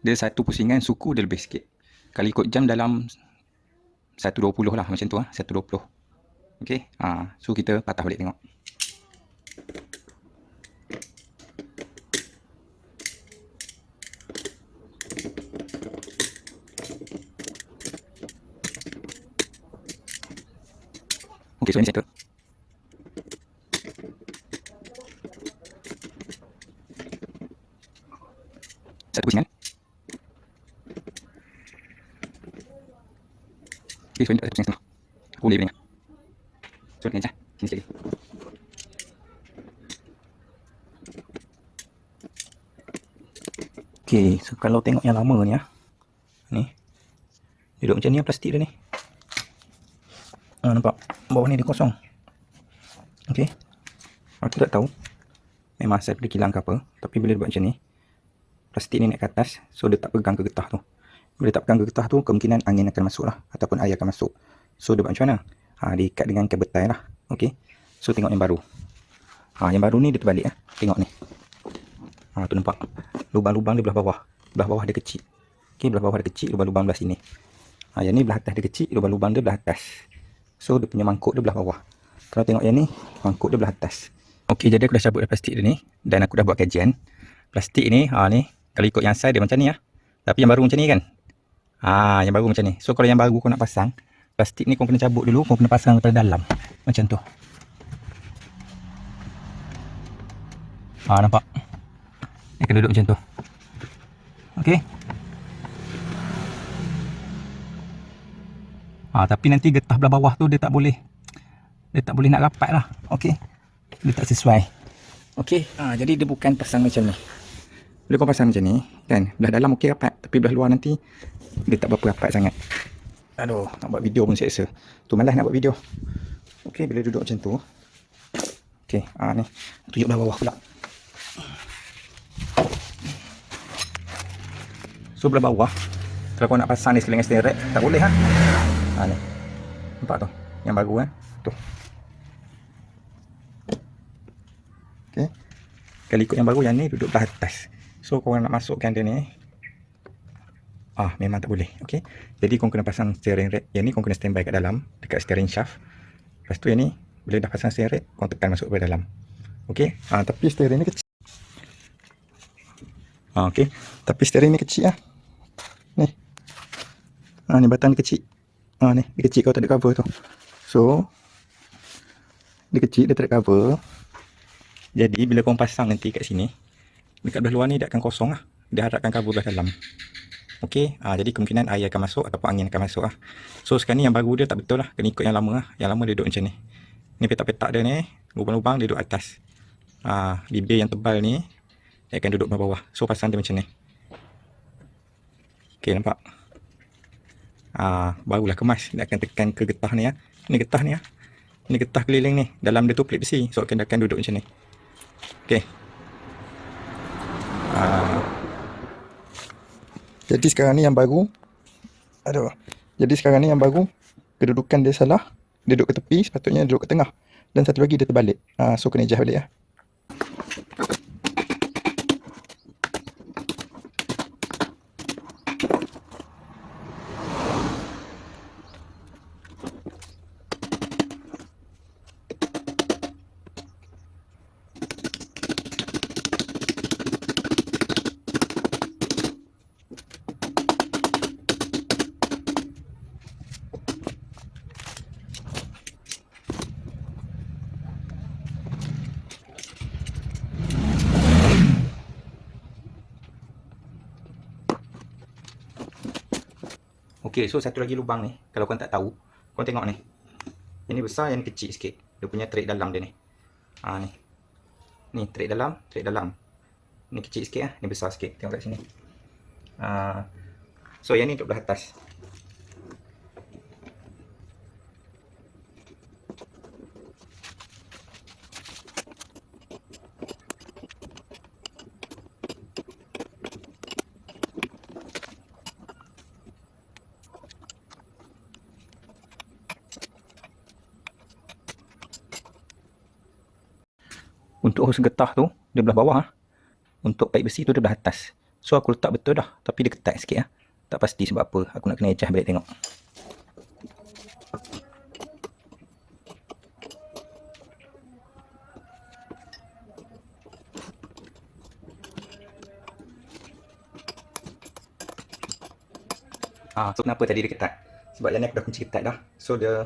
[SPEAKER 1] Dia satu pusingan suku dia lebih sikit. Kalau ikut jam dalam 1.20 lah macam tu 1.20. Okey. So kita patah balik tengok. Okey, so ini settle. Satu pusingan. Okey, so ini tak satu pusingan setengah. Aku boleh beri. So ni aja. Sini sikit. Okey, so kalau tengok yang lama ni ni. Dia duduk macam ni plastik dia ni. Nampak? Bawah ni dia kosong. Okey. Aku tak tahu memang saya boleh kilang ke apa, tapi bila dia buat macam ni, plastik ni naik ke atas, so dia tak pegang ke getah tu. Bila tak pegang ke getah tu, kemungkinan angin akan masuk lah, ataupun air akan masuk. So dia buat macam mana? Diikat dengan kabel tie lah. Okey. So tengok yang baru. Yang baru ni dia terbalik Tengok ni. Tu nampak? Lubang-lubang dia belah bawah. Belah bawah dia kecil. Okey, belah bawah dia kecil, lubang-lubang belah sini. Yang ni belah atas dia kecil, lubang-lubang dia belah atas. So dia punya mangkuk dia belah bawah. Kalau tengok yang ni, mangkuk dia belah atas. Okey, jadi aku dah cabut plastik dia ni dan aku dah buat kajian. Plastik ni, ni kalau ikut yang asal dia macam ni Tapi yang baru macam ni kan. Yang baru macam ni. So kalau yang baru kau nak pasang, plastik ni kau kena cabut dulu, kau kena pasang daripada dalam. Macam tu. Nampak? Dia kena duduk macam tu. Okey. Tapi nanti getah belah bawah tu dia tak boleh nak rapat lah. Okey. Dia tak sesuai. Okey. Jadi dia bukan pasang macam ni. Bila kau pasang macam ni kan, belah dalam okey rapat, tapi belah luar nanti dia tak berapa rapat sangat. Aduh, nak buat video pun seksa. Tu malas nak buat video. Okey, bila duduk macam tu. Okey, ni tunjuk belah bawah pula. So belah bawah, kalau kau nak pasang ni sekali dengan steering rack, tak boleh ni. Nampak tu? Yang baru tu. Okey. Kalau ikut yang baru, yang ni duduk belah atas. So kau nak masukkan dia ni, memang tak boleh. Okey. Jadi kau kena pasang steering rack. Yang ni kau kena standby kat dalam, dekat steering shaft. Lepas tu yang ni, bila dah pasang steering rack, kau tekan masuk ke dalam. Okey. Tapi steering ni kecil. Okey. Tapi steering ni kecil lah. Ni. Ni batang ni kecil. Ni, dia kecil kalau tak ada cover tu. So, dia kecil, dia tak ada cover. Jadi, bila korang pasang nanti kat sini, dekat belah luar ni dia akan kosong lah. Dia harapkan cover belah dalam. Okey. Jadi kemungkinan air akan masuk ataupun angin akan masuk lah. So, sekarang ni yang baru dia tak betul lah. Kena ikut yang lama lah. Yang lama dia duduk macam ni. Ni petak-petak dia ni, lubang-lubang dia duduk atas. Bibir yang tebal ni, dia akan duduk bawah. So, pasang dia macam ni. Okey, nampak? Barulah kemas. Dia akan tekan ke getah ni lah. Ni getah ni lah. Ni getah keliling ni. Dalam dia tu plate besi. So, dia akan duduk macam ni. Okey. Jadi sekarang ni yang baru. Jadi sekarang ni yang baru. Kedudukan dia salah. Dia duduk ke tepi. Sepatutnya dia duduk ke tengah. Dan satu lagi dia terbalik. So, kena adjust balik lah. Okey, so satu lagi lubang ni. Kalau korang tak tahu, korang tengok ni. Yang ni besar, yang ni kecil sikit. Dia punya trade dalam dia ni. Ni. Ni trade dalam, trade dalam. Ni kecil sikit lah, ni besar sikit. Tengok kat sini. So yang ni duduk belah atas. Untuk hos getah tu, dia belah bawah. Untuk paip besi tu, dia belah atas. So, aku letak betul dah. Tapi dia ketat sikit lah. Tak pasti sebab apa. Aku nak kena adjust balik tengok. So, kenapa tadi dia ketat? Sebab yang ni aku dah kunci ketat dah. So, dia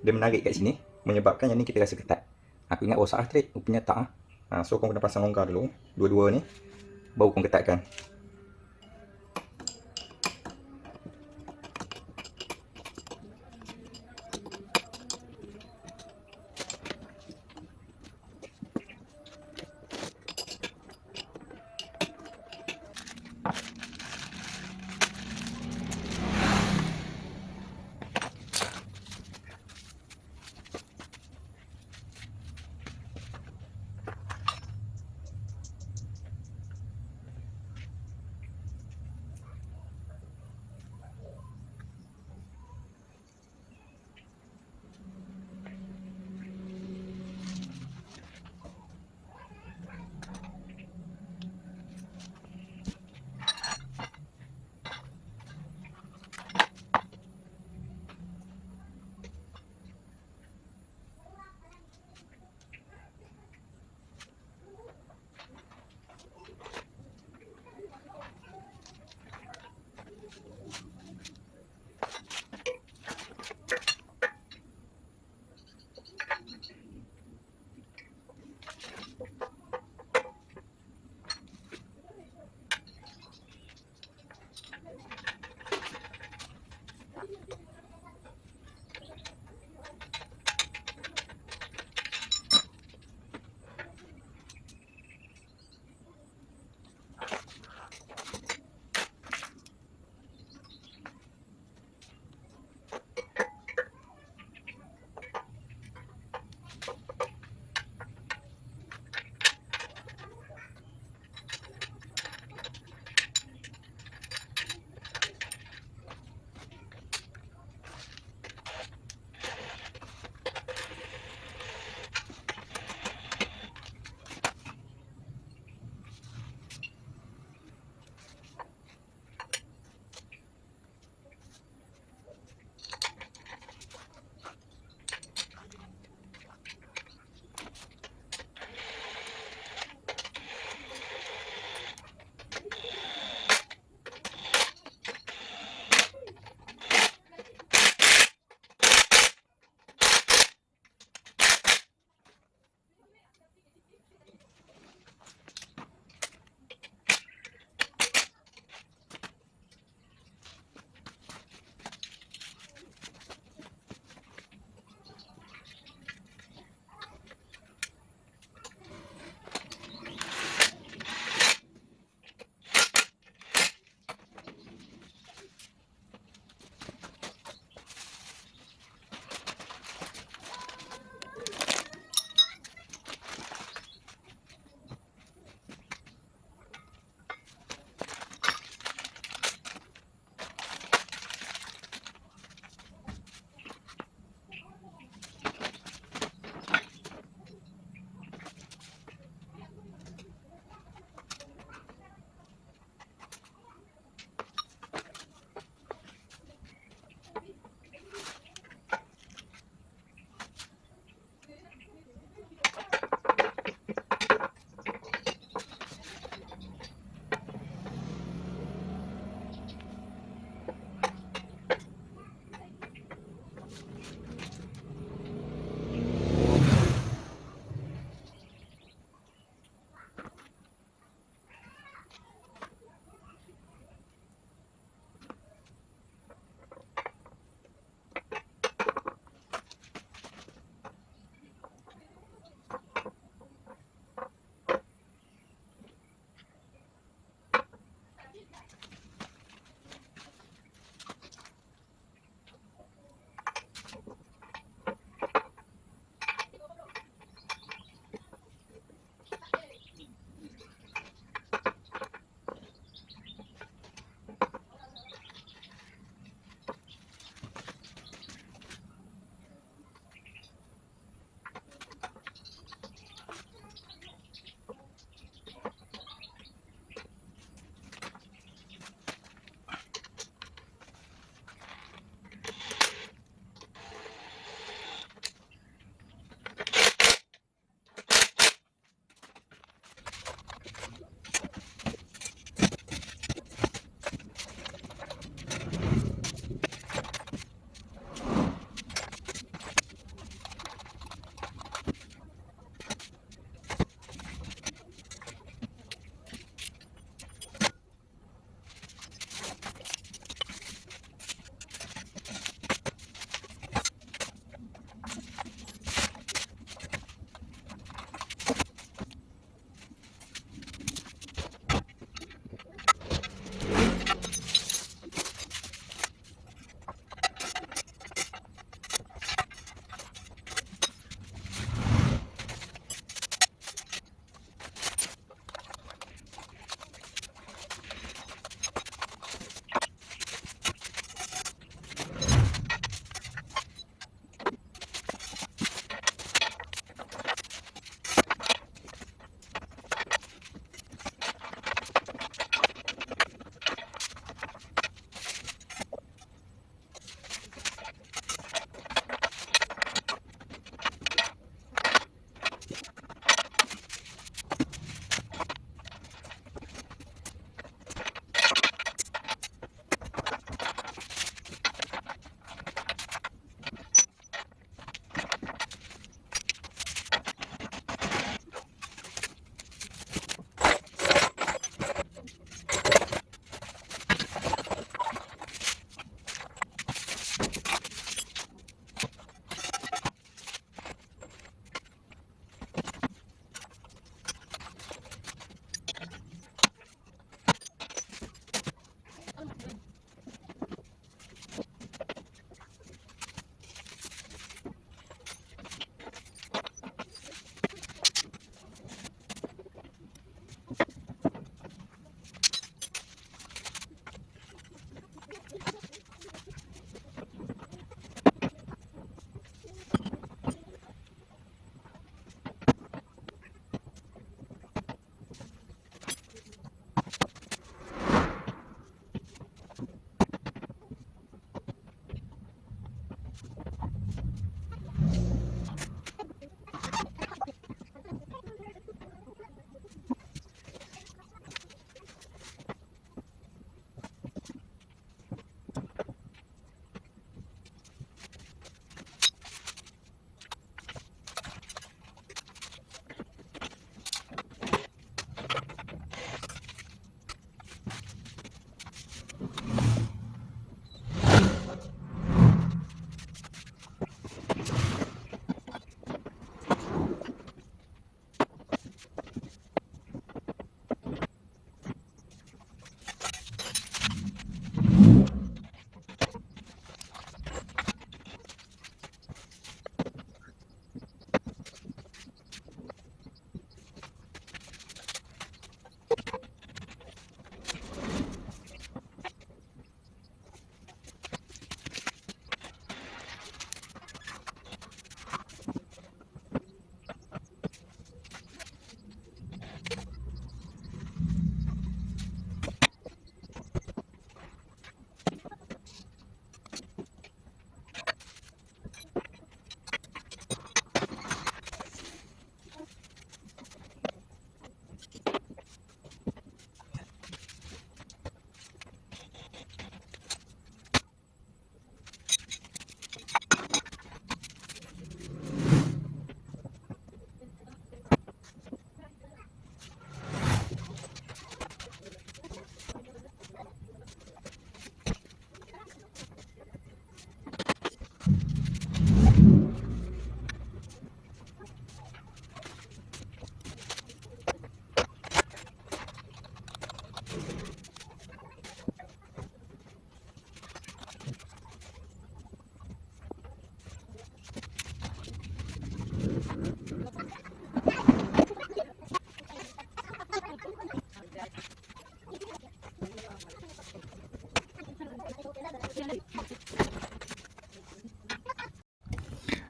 [SPEAKER 1] menarik kat sini. Menyebabkan yang ni kita rasa ketat. Aku ingat bawa trade, rupanya tak. So, korang kena pasang longgar dulu. Dua-dua ni. Baru korang ketatkan.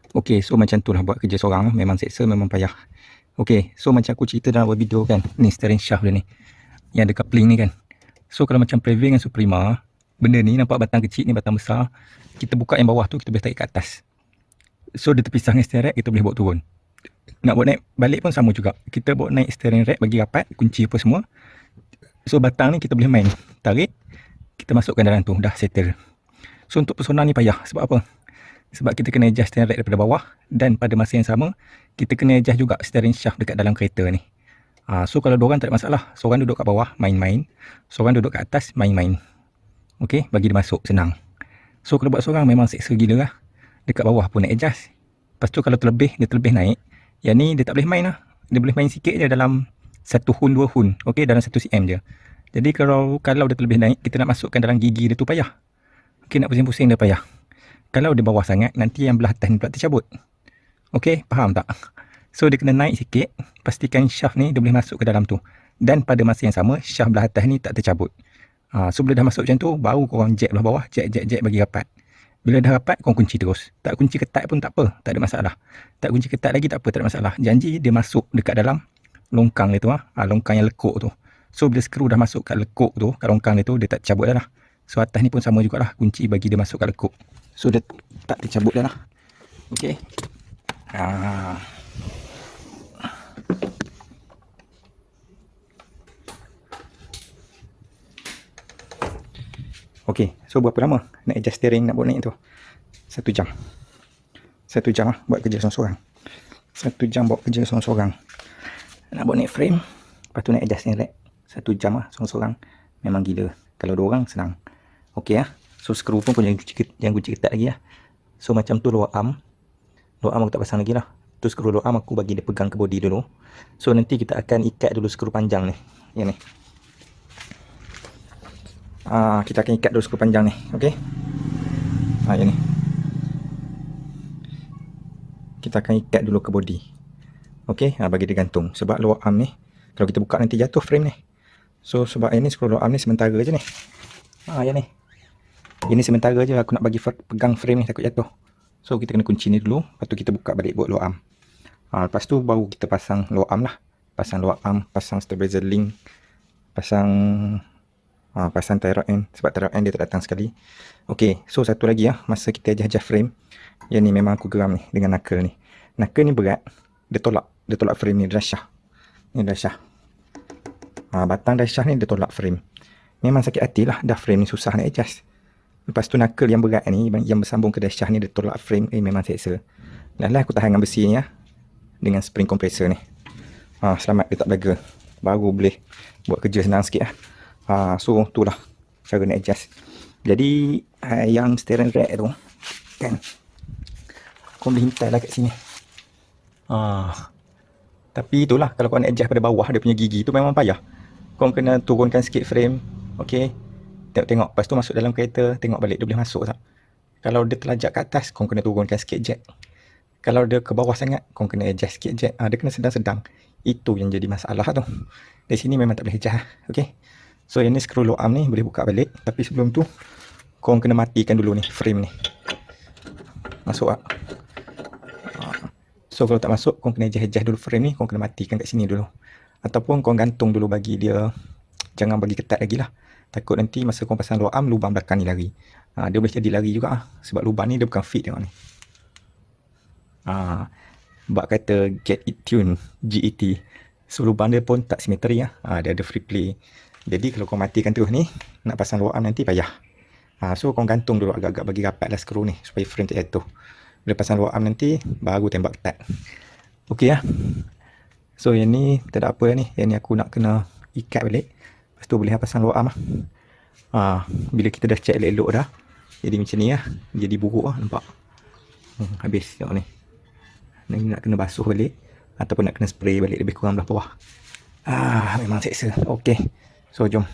[SPEAKER 1] Okey, so macam tu lah buat kerja seorang. Memang seksa, memang payah. Okey, so macam aku cerita dalam video kan, ni steering shaft dia ni, yang ada coupling ni kan. So kalau macam Prevail dengan Suprema, benda ni nampak batang kecil ni, batang besar, kita buka yang bawah tu, kita boleh tarik ke atas. So dia terpisah dengan steering rack, kita boleh bawa turun. Nak bawa naik balik pun sama juga. Kita bawa naik steering rack, bagi rapat, kunci apa semua. So batang ni kita boleh main, tarik, kita masukkan dalam tu, dah settle. So untuk personal ni payah, sebab apa? Sebab kita kena adjust steering rack daripada bawah, dan pada masa yang sama kita kena adjust juga steering shaft dekat dalam kereta ni. So kalau diorang tak ada masalah, seorang duduk kat bawah main-main, seorang duduk kat atas main-main. Okey, bagi dia masuk senang. So kalau buat seorang memang seksa gila lah. Dekat bawah pun nak adjust. Lepas tu kalau terlebih, dia terlebih naik, yang ni dia tak boleh main lah. Dia boleh main sikit je dalam 1 hun 2 hun, okey, dalam 1 cm je. Jadi kalau dia terlebih naik, kita nak masukkan dalam gigi dia tu payah. Okey, nak pusing-pusing dia payah. Kalau dia bawah sangat, nanti yang belah atas ni pula tercabut. Okey, faham tak? So dia kena naik sikit, pastikan shaft ni dia boleh masuk ke dalam tu. Dan pada masa yang sama, shaft belah atas ni tak tercabut. So bila dah masuk macam tu, baru korang jack belah bawah, jack bagi rapat. Bila dah rapat, korang kunci terus. Tak kunci ketat pun tak apa, tak ada masalah. Tak kunci ketat lagi tak apa, tak ada masalah. Janji dia masuk dekat dalam longkang dia tu, longkang yang lekuk tu. So bila skru dah masuk kat lekuk tu, kat longkang dia tu, dia tak tercabut dah lah. So atas ni pun sama jugalah, kunci bagi dia masuk kat lekuk. So dia tak tercabut dah lah. Okey. Okey, so berapa lama nak adjust steering, nak bawa naik tu? 1 jam. 1 jam lah buat kerja seorang-seorang. 1 jam buat kerja seorang-seorang. Nak bawa naik frame, lepas tu nak adjust steering rack. 1 jam lah seorang-seorang. Memang gila. Kalau 2 orang senang. Okey lah. So skru pun jangan kunci ketat lagi lah. So macam tu lower arm. Lower arm aku tak pasang lagi lah. Tu skru lower arm aku bagi dia pegang ke body dulu. So nanti kita akan ikat dulu skru panjang ni. Yang ni. Kita akan ikat dulu skru panjang ni. Okey. Yang ni. Kita akan ikat dulu ke body. Okey. Bagi dia gantung. Sebab lower arm ni, kalau kita buka nanti jatuh frame ni. So sebab yang ni skru lower arm ni sementara je ni. Yang ni. Ini sementara je, aku nak bagi pegang frame ni, takut jatuh. So kita kena kunci ni dulu, lepas tu kita buka balik buat lower arm. Lepas tu baru kita pasang lower arm lah. Pasang lower arm, pasang stabilizer link, pasang tie rod end, sebab tie rod end dia tak datang sekali. Okey, so satu lagi lah, masa kita adjust frame, yang ni memang aku geram ni dengan knuckle ni. Knuckle ni berat, dia tolak frame ni, dasyah. Ni dasyah. Batang dasyah ni dia tolak frame. Memang sakit hati lah, dah frame ni susah nak adjust. Lepas tu knuckle yang berat ni, yang bersambung ke dasyah ni, dia tolak frame. Memang seksa. Dah lah aku tahan dengan besi ni lah, dengan spring compressor ni. Selamat dia tak belaga. Baru boleh buat kerja senang sikit lah. So tu lah cara nak adjust. Jadi yang steering rack tu kan, kau boleh hintai lah kat sini. Tapi itulah, kalau kau nak adjust pada bawah dia punya gigi tu memang payah. Kau kena turunkan sikit frame. Okey, tengok, lepas tu masuk dalam kereta, tengok balik dia boleh masuk tak. Kalau dia terlajak ke atas, kau kena turunkan sikit jack. Kalau dia ke bawah sangat, kau kena adjust sikit jack. Dia kena sedang-sedang. Itu yang jadi masalah tu. Dari sini memang tak boleh adjust. Okey. So yang ni skru low arm ni boleh buka balik. Tapi sebelum tu, kau kena matikan dulu ni frame ni. Masuk tak? So kalau tak masuk, kau kena adjust dulu frame ni. Kau kena matikan kat sini dulu. Ataupun kau gantung dulu bagi dia. Jangan bagi ketat lagi lah. Takut nanti masa kau pasang lower arm, lubang belakang ni lari. Dia boleh jadi lari juga. Sebab lubang ni dia bukan fit tengok ni. Bak kata get it tune, GET. So lubang dia pun tak simetri lah. Dia ada free play. Jadi kalau kau matikan terus ni, nak pasang lower arm nanti payah. So kau gantung dulu agak-agak bagi rapat lah skru ni, supaya frame tak jatuh. Bila pasang lower arm nanti, baru tembak ketat. Okey lah. So yang ni tak ada apa lah ni. Yang ni aku nak kena ikat balik. Lepas tu boleh pasang lower arm lah. Bila kita dah check elok-elok dah, jadi macam ni lah. Jadi buruk lah, nampak. Habis tengok ni. Ni nak kena basuh balik, ataupun nak kena spray balik lebih kurang belah bawah. Memang seksa. Okey. So jom.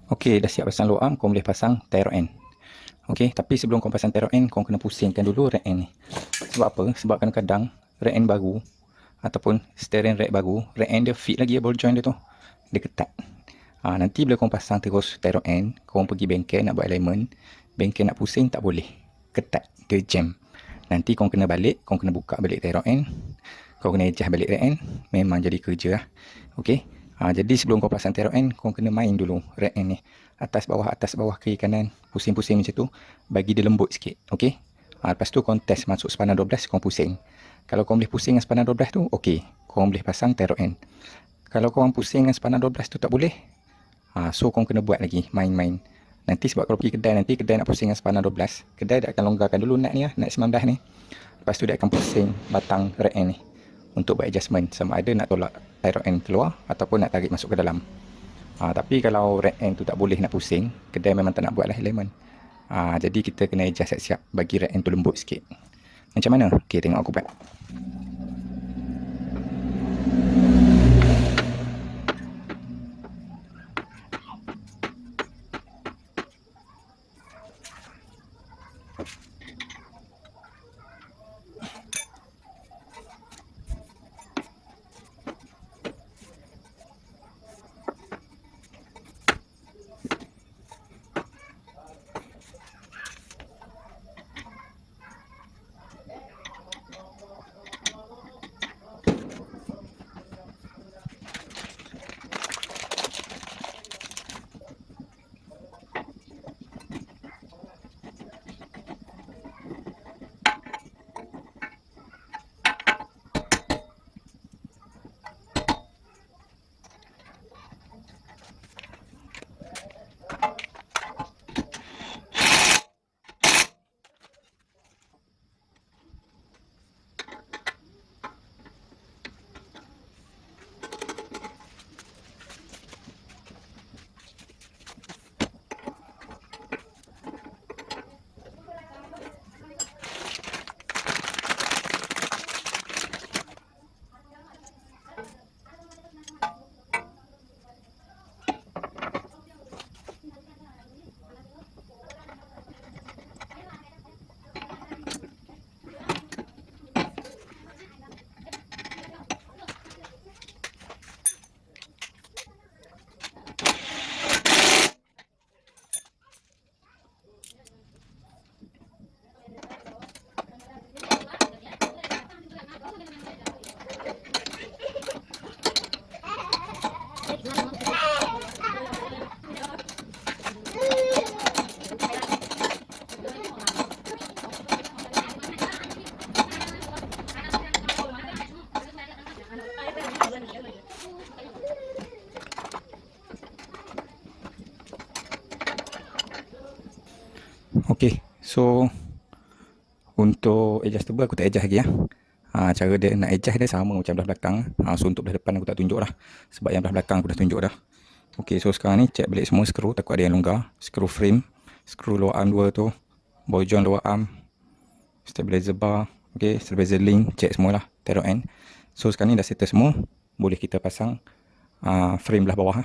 [SPEAKER 1] Okey, dah siap pasang low arm, kau boleh pasang tie rod end. Okey, tapi sebelum kau pasang tie rod end, kau kena pusingkan dulu rack end ni. Sebab apa? Sebab kadang-kadang rack end baru ataupun steering rack baru, rack end dia fit lagi ya, ball joint dia tu. Dia ketat. Nanti bila kau pasang terus tie rod end, kau pergi bengkel nak buat alignment, bengkel nak pusing tak boleh. Ketat, dia jam. Nanti kau kena balik, kau kena buka balik tie rod end, kau kena adjust balik rack end, memang jadi kerja lah. Okey. Jadi sebelum kau pasang tie rod end, kau kena main dulu rack end ni. Atas bawah, kiri kanan, pusing-pusing macam tu, bagi dia lembut sikit. Okey. Lepas tu kau test masuk sepanan 12, kau pusing. Kalau kau boleh pusing dengan sepanan 12 tu, okey. Kau boleh pasang tie rod end. Kalau kau orang pusing dengan sepanan 12 tu tak boleh, so kau kena buat lagi, main-main. Nanti sebab kalau pergi kedai, nanti kedai nak pusing dengan sepanan 12, kedai dia akan longgarkan dulu nut ni lah, nut 19 ni. Lepas tu dia akan pusing batang rack end ni untuk buat adjustment, sama ada nak tolak tie rod end keluar ataupun nak tarik masuk ke dalam. Tapi kalau rack end tu tak boleh nak pusing, kedai memang tak nak buat lah alignment. Jadi kita kena adjust siap-siap bagi rack end tu lembut sikit. Macam mana? Okay, tengok aku buat. Okey, so untuk adjustable aku tak adjust lagi ya. Cara dia nak adjust dia sama macam belah belakang. So untuk belah depan aku tak tunjuk lah, sebab yang belah belakang aku dah tunjuk dah. Okey, so sekarang ni check balik semua skru, takut ada yang longgar. Skru frame, skru lower arm 2 tu, ball joint lower arm, stabilizer bar, okey, stabilizer link, check semualah, tie rod end. So sekarang ni dah settle semua, boleh kita pasang frame belah bawah.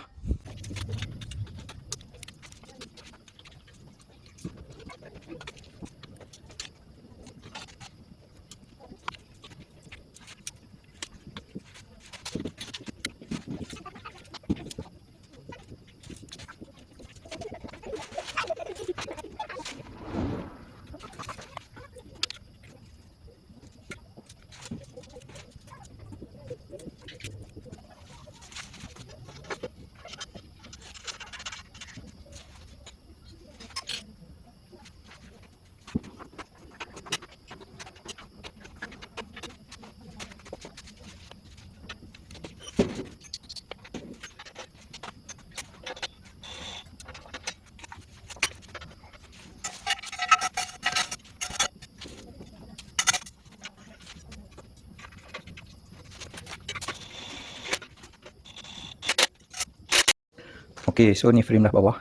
[SPEAKER 1] Okey, so ni frame dah bawah.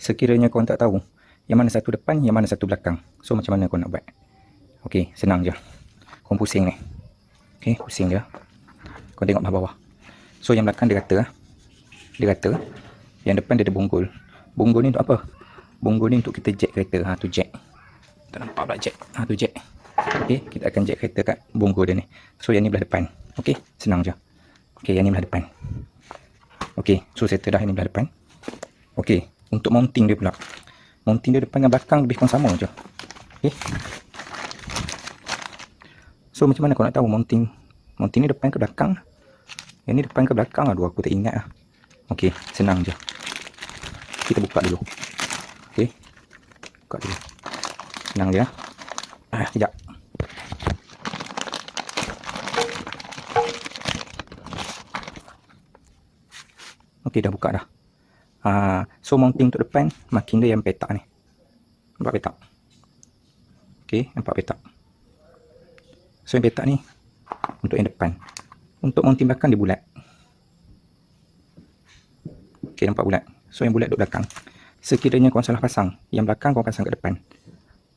[SPEAKER 1] Sekiranya korang tak tahu yang mana satu depan, yang mana satu belakang. So macam mana korang nak buat? Okey, senang je. Korang pusing ni. Okey, pusing dia. Korang tengok bawah. So yang belakang dia rata. Dia rata. Yang depan dia ada bonggol. Bonggol ni untuk apa? Bonggol ni untuk kita jack kereta. Ha, tu jack. Tak nampak pula jack. Ha, tu jack. Okey, kita akan jack kereta kat bonggol dia ni. So yang ni belah depan. Okey, senang je. Okey, yang ni belah depan. Okey, so settle dah yang ni belah depan. Okey, untuk mounting dia pula. Mounting dia depan dengan belakang lebih kurang sama je. Okey. So macam mana kau nak tahu mounting? Mounting ni depan ke belakang? Yang ni depan ke belakang? Aduh, aku tak ingat lah. Okey, senang je. Kita buka dulu. Okey. Buka dulu. Senang je. Sekejap. Okey, dah buka dah. So mounting untuk depan, marking dia yang petak ni. Nampak petak? Okey, nampak petak. So yang petak ni untuk yang depan. Untuk mounting belakang dia bulat. Okey, nampak bulat. So yang bulat duduk belakang. Sekiranya korang salah pasang, yang belakang korang pasang kat depan,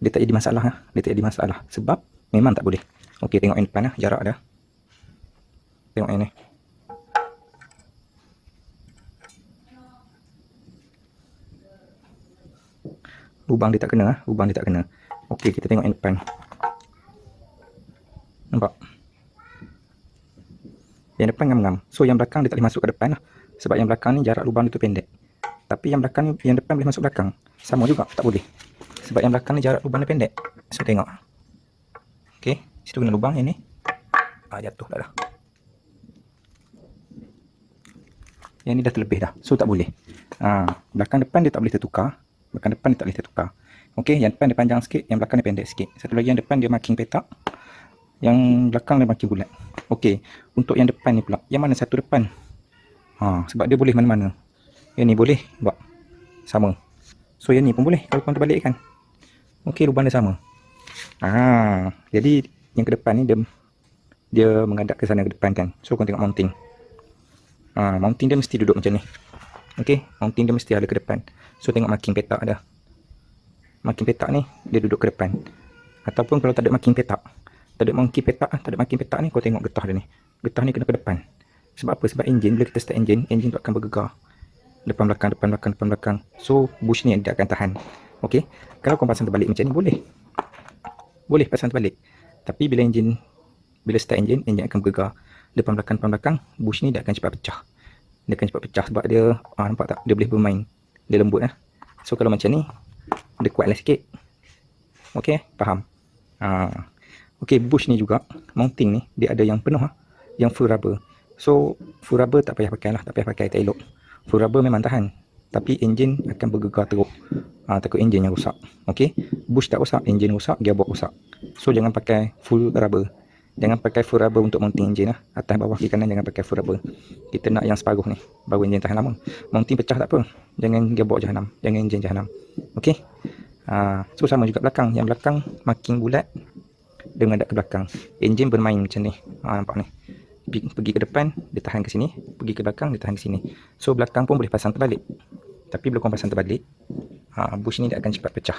[SPEAKER 1] dia tak jadi masalah. Dia tak jadi masalah. Sebab memang tak boleh. Okey, tengok yang depan lah, jarak dah. Tengok yang ni. Lubang dia tak kena. Lubang dia tak kena. Okey, kita tengok yang depan. Nampak? Yang depan ngam-ngam. So yang belakang dia tak boleh masuk ke depan lah. Sebab yang belakang ni jarak lubang dia tu pendek. Tapi yang belakang ni, yang depan boleh masuk belakang. Sama juga, tak boleh. Sebab yang belakang ni jarak lubang dia pendek. So tengok. Okey, situ kena lubang yang ni. Jatuh dah. Yang ni dah terlebih dah. So tak boleh. Belakang depan dia tak boleh tertukar. Belakang depan dia tak boleh tertukar. Okey, yang depan dia panjang sikit, yang belakang dia pendek sikit. Satu lagi yang depan dia marking petak. Yang belakang dia marking bulat. Okey, untuk yang depan ni pula. Yang mana satu depan? Sebab dia boleh mana-mana. Yang ni boleh buat sama. So yang ni pun boleh kalau korang terbalikkan. Okey, lubang dia sama. Jadi yang ke depan ni dia menghadap ke sana ke depan kan. So korang tengok mounting. Mounting dia mesti duduk macam ni. Okey, mounting dia mesti ada ke depan. So tengok marking petak dah. Marking petak ni dia duduk ke depan. Ataupun kalau tak ada marking petak, tak ada marking petak ni, kau tengok getah dia ni. Getah ni kena ke depan. Sebab apa? Sebab enjin, bila kita start enjin tu akan bergegar. Depan belakang, depan belakang, depan belakang. So bush ni dia akan tahan. Okey. Kalau kau pasang terbalik macam ni boleh. Boleh pasang terbalik. Tapi bila start enjin akan bergegar. Depan belakang, bush ni dia akan cepat pecah. Dia akan cepat pecah sebab dia nampak tak? Dia boleh bermain. Dia lembut lah. So kalau macam ni dia kuatlah sikit. Okey, faham? Okey, bush ni juga mounting ni dia ada yang penuh yang full rubber. So full rubber tak payah pakai lah, tak payah pakai, tak elok. Full rubber memang tahan, tapi enjin akan bergegar teruk. Takut enjin yang rosak. Okey, bush tak rosak, enjin rosak, gearbox rosak. So jangan pakai full rubber. Jangan pakai full rubber untuk mounting enjin lah. Atas bawah kiri kanan jangan pakai full rubber. Kita nak yang separuh ni, baru enjin tahan lama. Mounting pecah tak apa, jangan gearbox jahanam, jangan enjin jahanam. Okey. So sama juga belakang. Yang belakang marking bulat, dia menghadap ke belakang. Enjin bermain macam ni. Nampak ni. Pergi ke depan, dia tahan ke sini. Pergi ke belakang, dia tahan ke sini. So belakang pun boleh pasang terbalik. Tapi bila korang pasang terbalik, bush ni dia akan cepat pecah.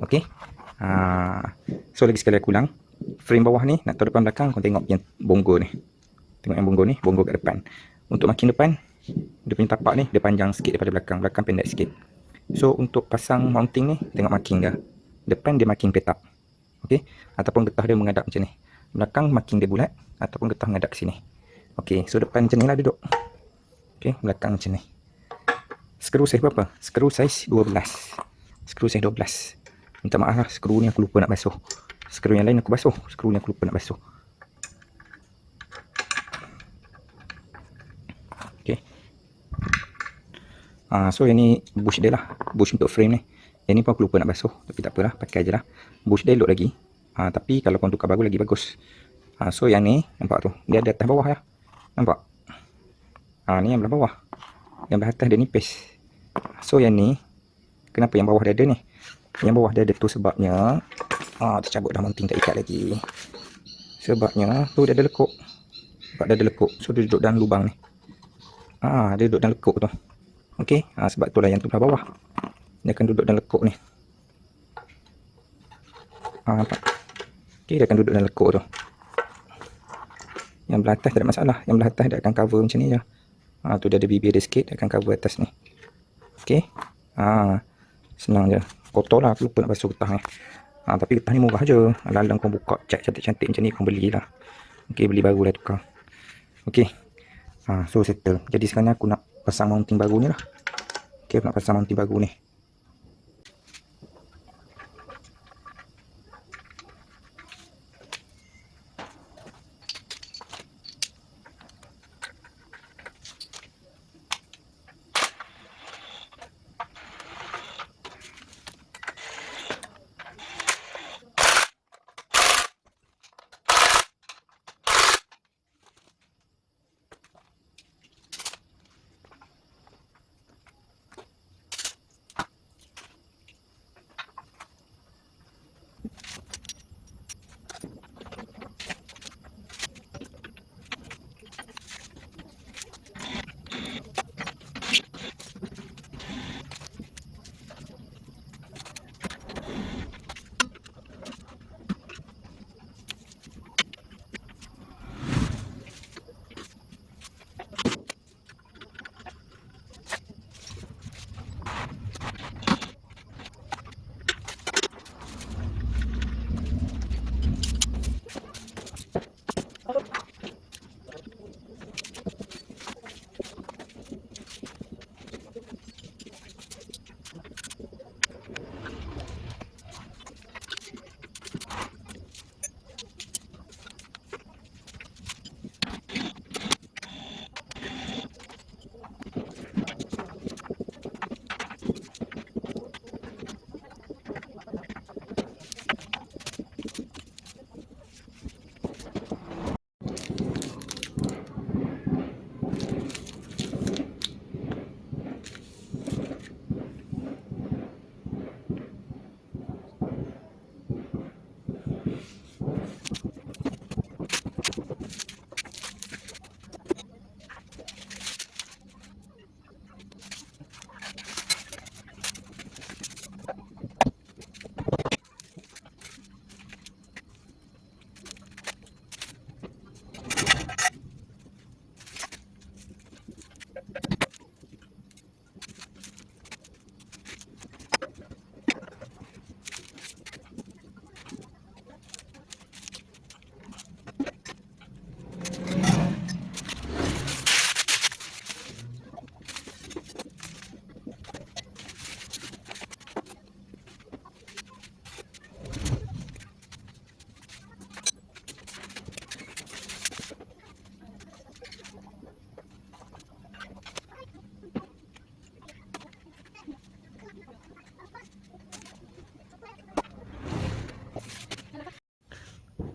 [SPEAKER 1] Okey. So lagi sekali aku ulang. Frame bawah ni, nak tahu depan belakang, kau tengok yang bonggol ni. Tengok yang bonggol ni, bonggol kat depan. Untuk marking depan, dia punya tapak ni, dia panjang sikit daripada belakang. Belakang pendek sikit. So untuk pasang mounting ni, tengok marking dia. Depan dia marking petak. Okey. Ataupun getah dia menghadap macam ni. Belakang marking dia bulat. Ataupun getah menghadap ke sini. Okey. So depan macam ni lah duduk. Okey. Belakang macam ni. Skru size berapa? Skru size 12. Skru size 12. Minta maaf lah. Skru ni aku lupa nak basuh. Skru yang lain aku basuh. Skru ni aku lupa nak basuh. Okey. So yang ni bush dia lah. Bush untuk frame ni. Yang ni pun aku lupa nak basuh. Tapi tak apalah. Pakai je lah. Bush dia elok lagi. Tapi kalau kau tukar baru lagi bagus. So yang ni nampak tu. Dia ada atas bawah ya. Nampak? Ni yang belah bawah. Yang belah atas dia nipis. So yang ni, kenapa yang bawah dia ada ni? Yang bawah dia ada tu sebabnya tercabut dah mounting, tak ikat lagi. Sebabnya tu dia ada lekuk. Sebab dia ada lekuk. So dia duduk dalam lubang ni. Dia duduk dalam lekuk tu. Okey, sebab itulah yang tu belah bawah. Dia akan duduk dalam lekuk ni. Nampak? Okey, dia akan duduk dalam lekuk tu. Yang belah atas tak ada masalah. Yang belah atas dia akan cover macam ni je. Tu dia ada bibir dia sikit, dia akan cover atas ni. Okey. Senang je. Kotor lah, aku lupa nak basuh getah ni. Tapi getah ni murah je. Alang-alang kau buka cat cantik-cantik macam ni, kau belilah. Okey, beli baru lah tukar. Okey. So settle. Jadi sekarang aku nak pasang mounting baru ni lah. Okey, aku nak pasang mounting baru ni.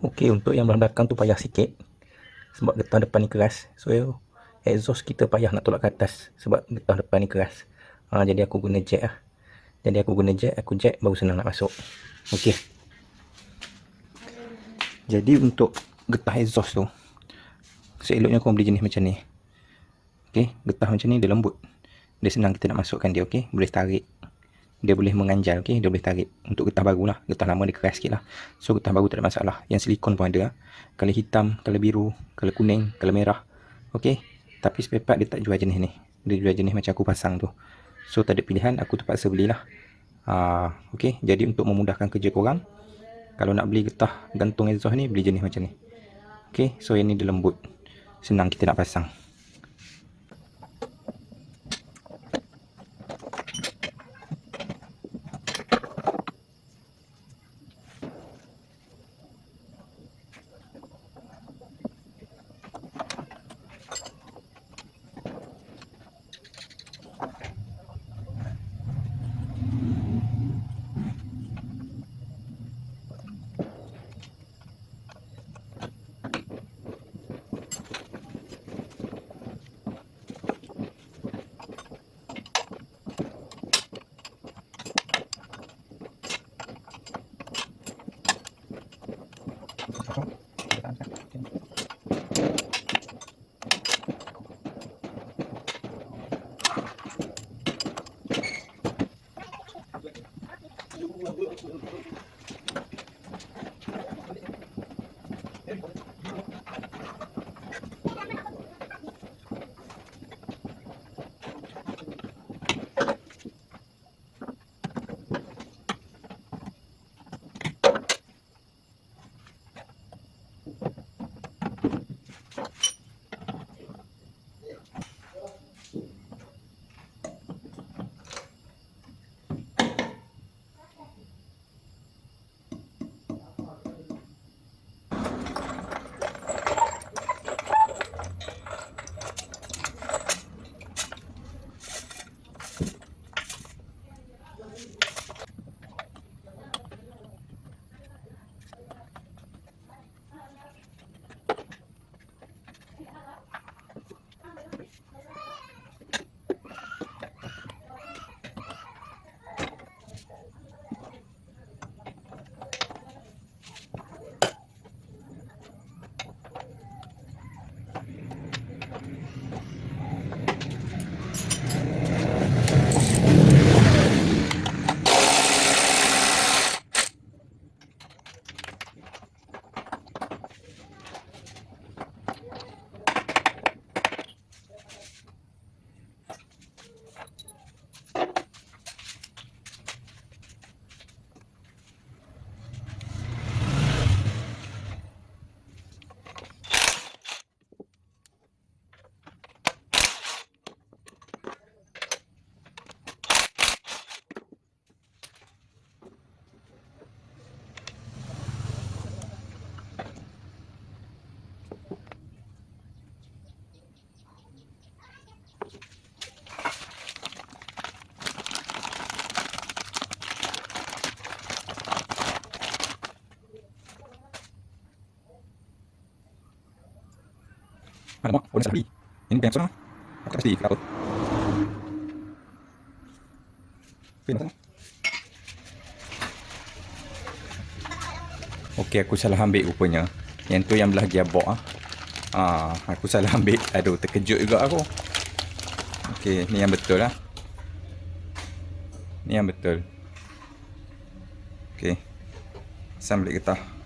[SPEAKER 1] Okey, untuk yang belakang tu payah sikit sebab getah depan ni keras. So exhaust kita payah nak tolak ke atas sebab getah depan ni keras. Jadi aku guna jack lah. Aku jack baru senang nak masuk. Okey. Jadi untuk getah exhaust tu, seeloknya kau beli jenis macam ni. Okey, getah macam ni dia lembut. Dia senang kita nak masukkan dia, okey. Boleh tarik. Dia boleh menganjal, okey. Dia boleh tarik. Untuk getah baru lah. Getah lama dia keras sikit lah. So getah baru tak ada masalah. Yang silikon pun ada. Color hitam, color biru, color kuning, color merah. Okey. Tapi spare part dia tak jual jenis ni. Dia jual jenis macam aku pasang tu. So tak ada pilihan, aku terpaksa belilah. Okey. Jadi untuk memudahkan kerja korang, kalau nak beli getah gantung exhaust ni, beli jenis macam ni. Okey. So yang ni dia lembut. Senang kita nak pasang. Alamak, aku dah salah beli. Ini bukan yang pesona. Aku tak pasti kenapa. Okay, nak tengok. Okey, aku salah ambil rupanya. Yang tu yang belah gearbox ah. Aku salah ambil. Aduh, terkejut juga aku. Okey, ni yang betul lah. Ni yang betul. Okey. Pasang balik getah.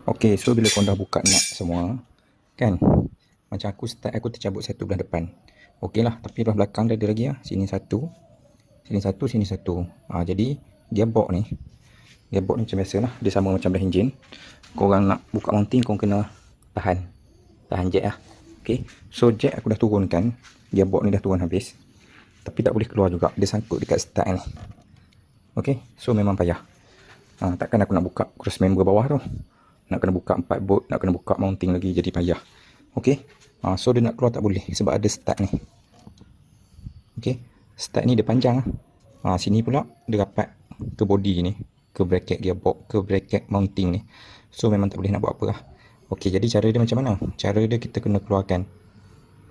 [SPEAKER 1] Okey, so bila korang dah buka nut semua, kan? Macam aku start, aku tercabut satu belah depan. Okey lah, tapi belah belakang dia ada lagi lah. Sini satu, sini satu, sini satu. Jadi gearbox ni macam biasa lah. Dia sama macam belah enjin. Korang nak buka mounting, korang kena tahan jack lah. Okey, so jack aku dah turunkan. Gearbox ni dah turun habis. Tapi tak boleh keluar juga. Dia sangkut dekat start ni. Okey, so memang payah. Takkan aku nak buka cross member bawah tu. Nak kena buka 4 bolt, nak kena buka mounting lagi, jadi payah. Okey, so dia nak keluar tak boleh sebab ada start ni. Okey, start ni dia panjang. Sini pula dia rapat ke body ni, ke bracket gearbox, ke bracket mounting ni. So memang tak boleh nak buat apa lah. Okey, jadi cara dia macam mana? Cara dia kita kena keluarkan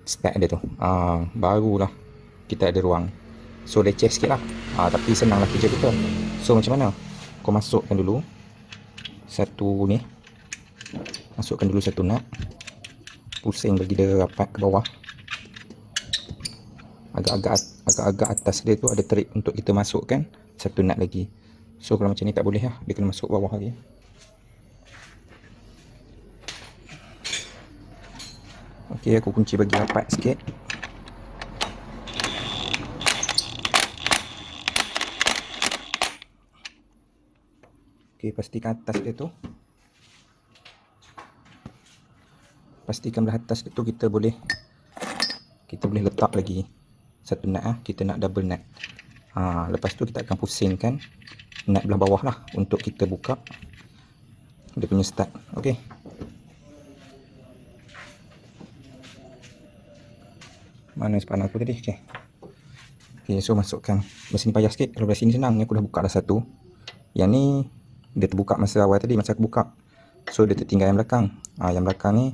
[SPEAKER 1] start dia tu. Barulah kita ada ruang. So leceh sikit lah. Tapi senanglah kerja kita. So macam mana? Kau masukkan dulu satu ni. Masukkan dulu satu nut. Pusing bagi dia rapat ke bawah. Agak-agak atas dia tu ada trik untuk kita masukkan satu nut lagi. So kalau macam ni tak boleh lah. Dia kena masuk bawah lagi. Okey, aku kunci bagi rapat sikit. Okey, pastikan atas dia tu. Pastikan belah atas dia tu kita boleh letak lagi satu nut lah. Kita nak double nut. Lepas tu kita akan pusingkan nut belah bawah lah untuk kita buka dia punya start. Okey. Mana sepanah aku tadi? Okey. Okey, so masukkan. Mesin payah sikit. Kalau belah sini senang. Ni aku dah buka dah satu. Yang ni dia terbuka masa awal tadi, masa aku buka. So dia tertinggal yang belakang. Yang belakang ni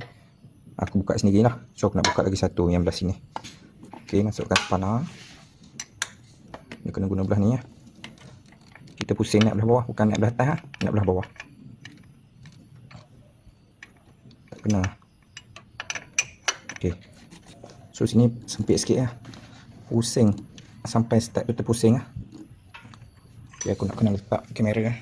[SPEAKER 1] aku buka sendiri lah. So aku nak buka lagi satu yang belah sini. Okey, masukkan sepanah. Dia kena guna belah ni ya. Kita pusing nak belah bawah, bukan nak belah atas lah. Nak belah bawah. Tak kena. Okey. So sini sempit sikit lah. Pusing sampai start tu terpusing lah. Okey, aku nak kena letak kamera lah.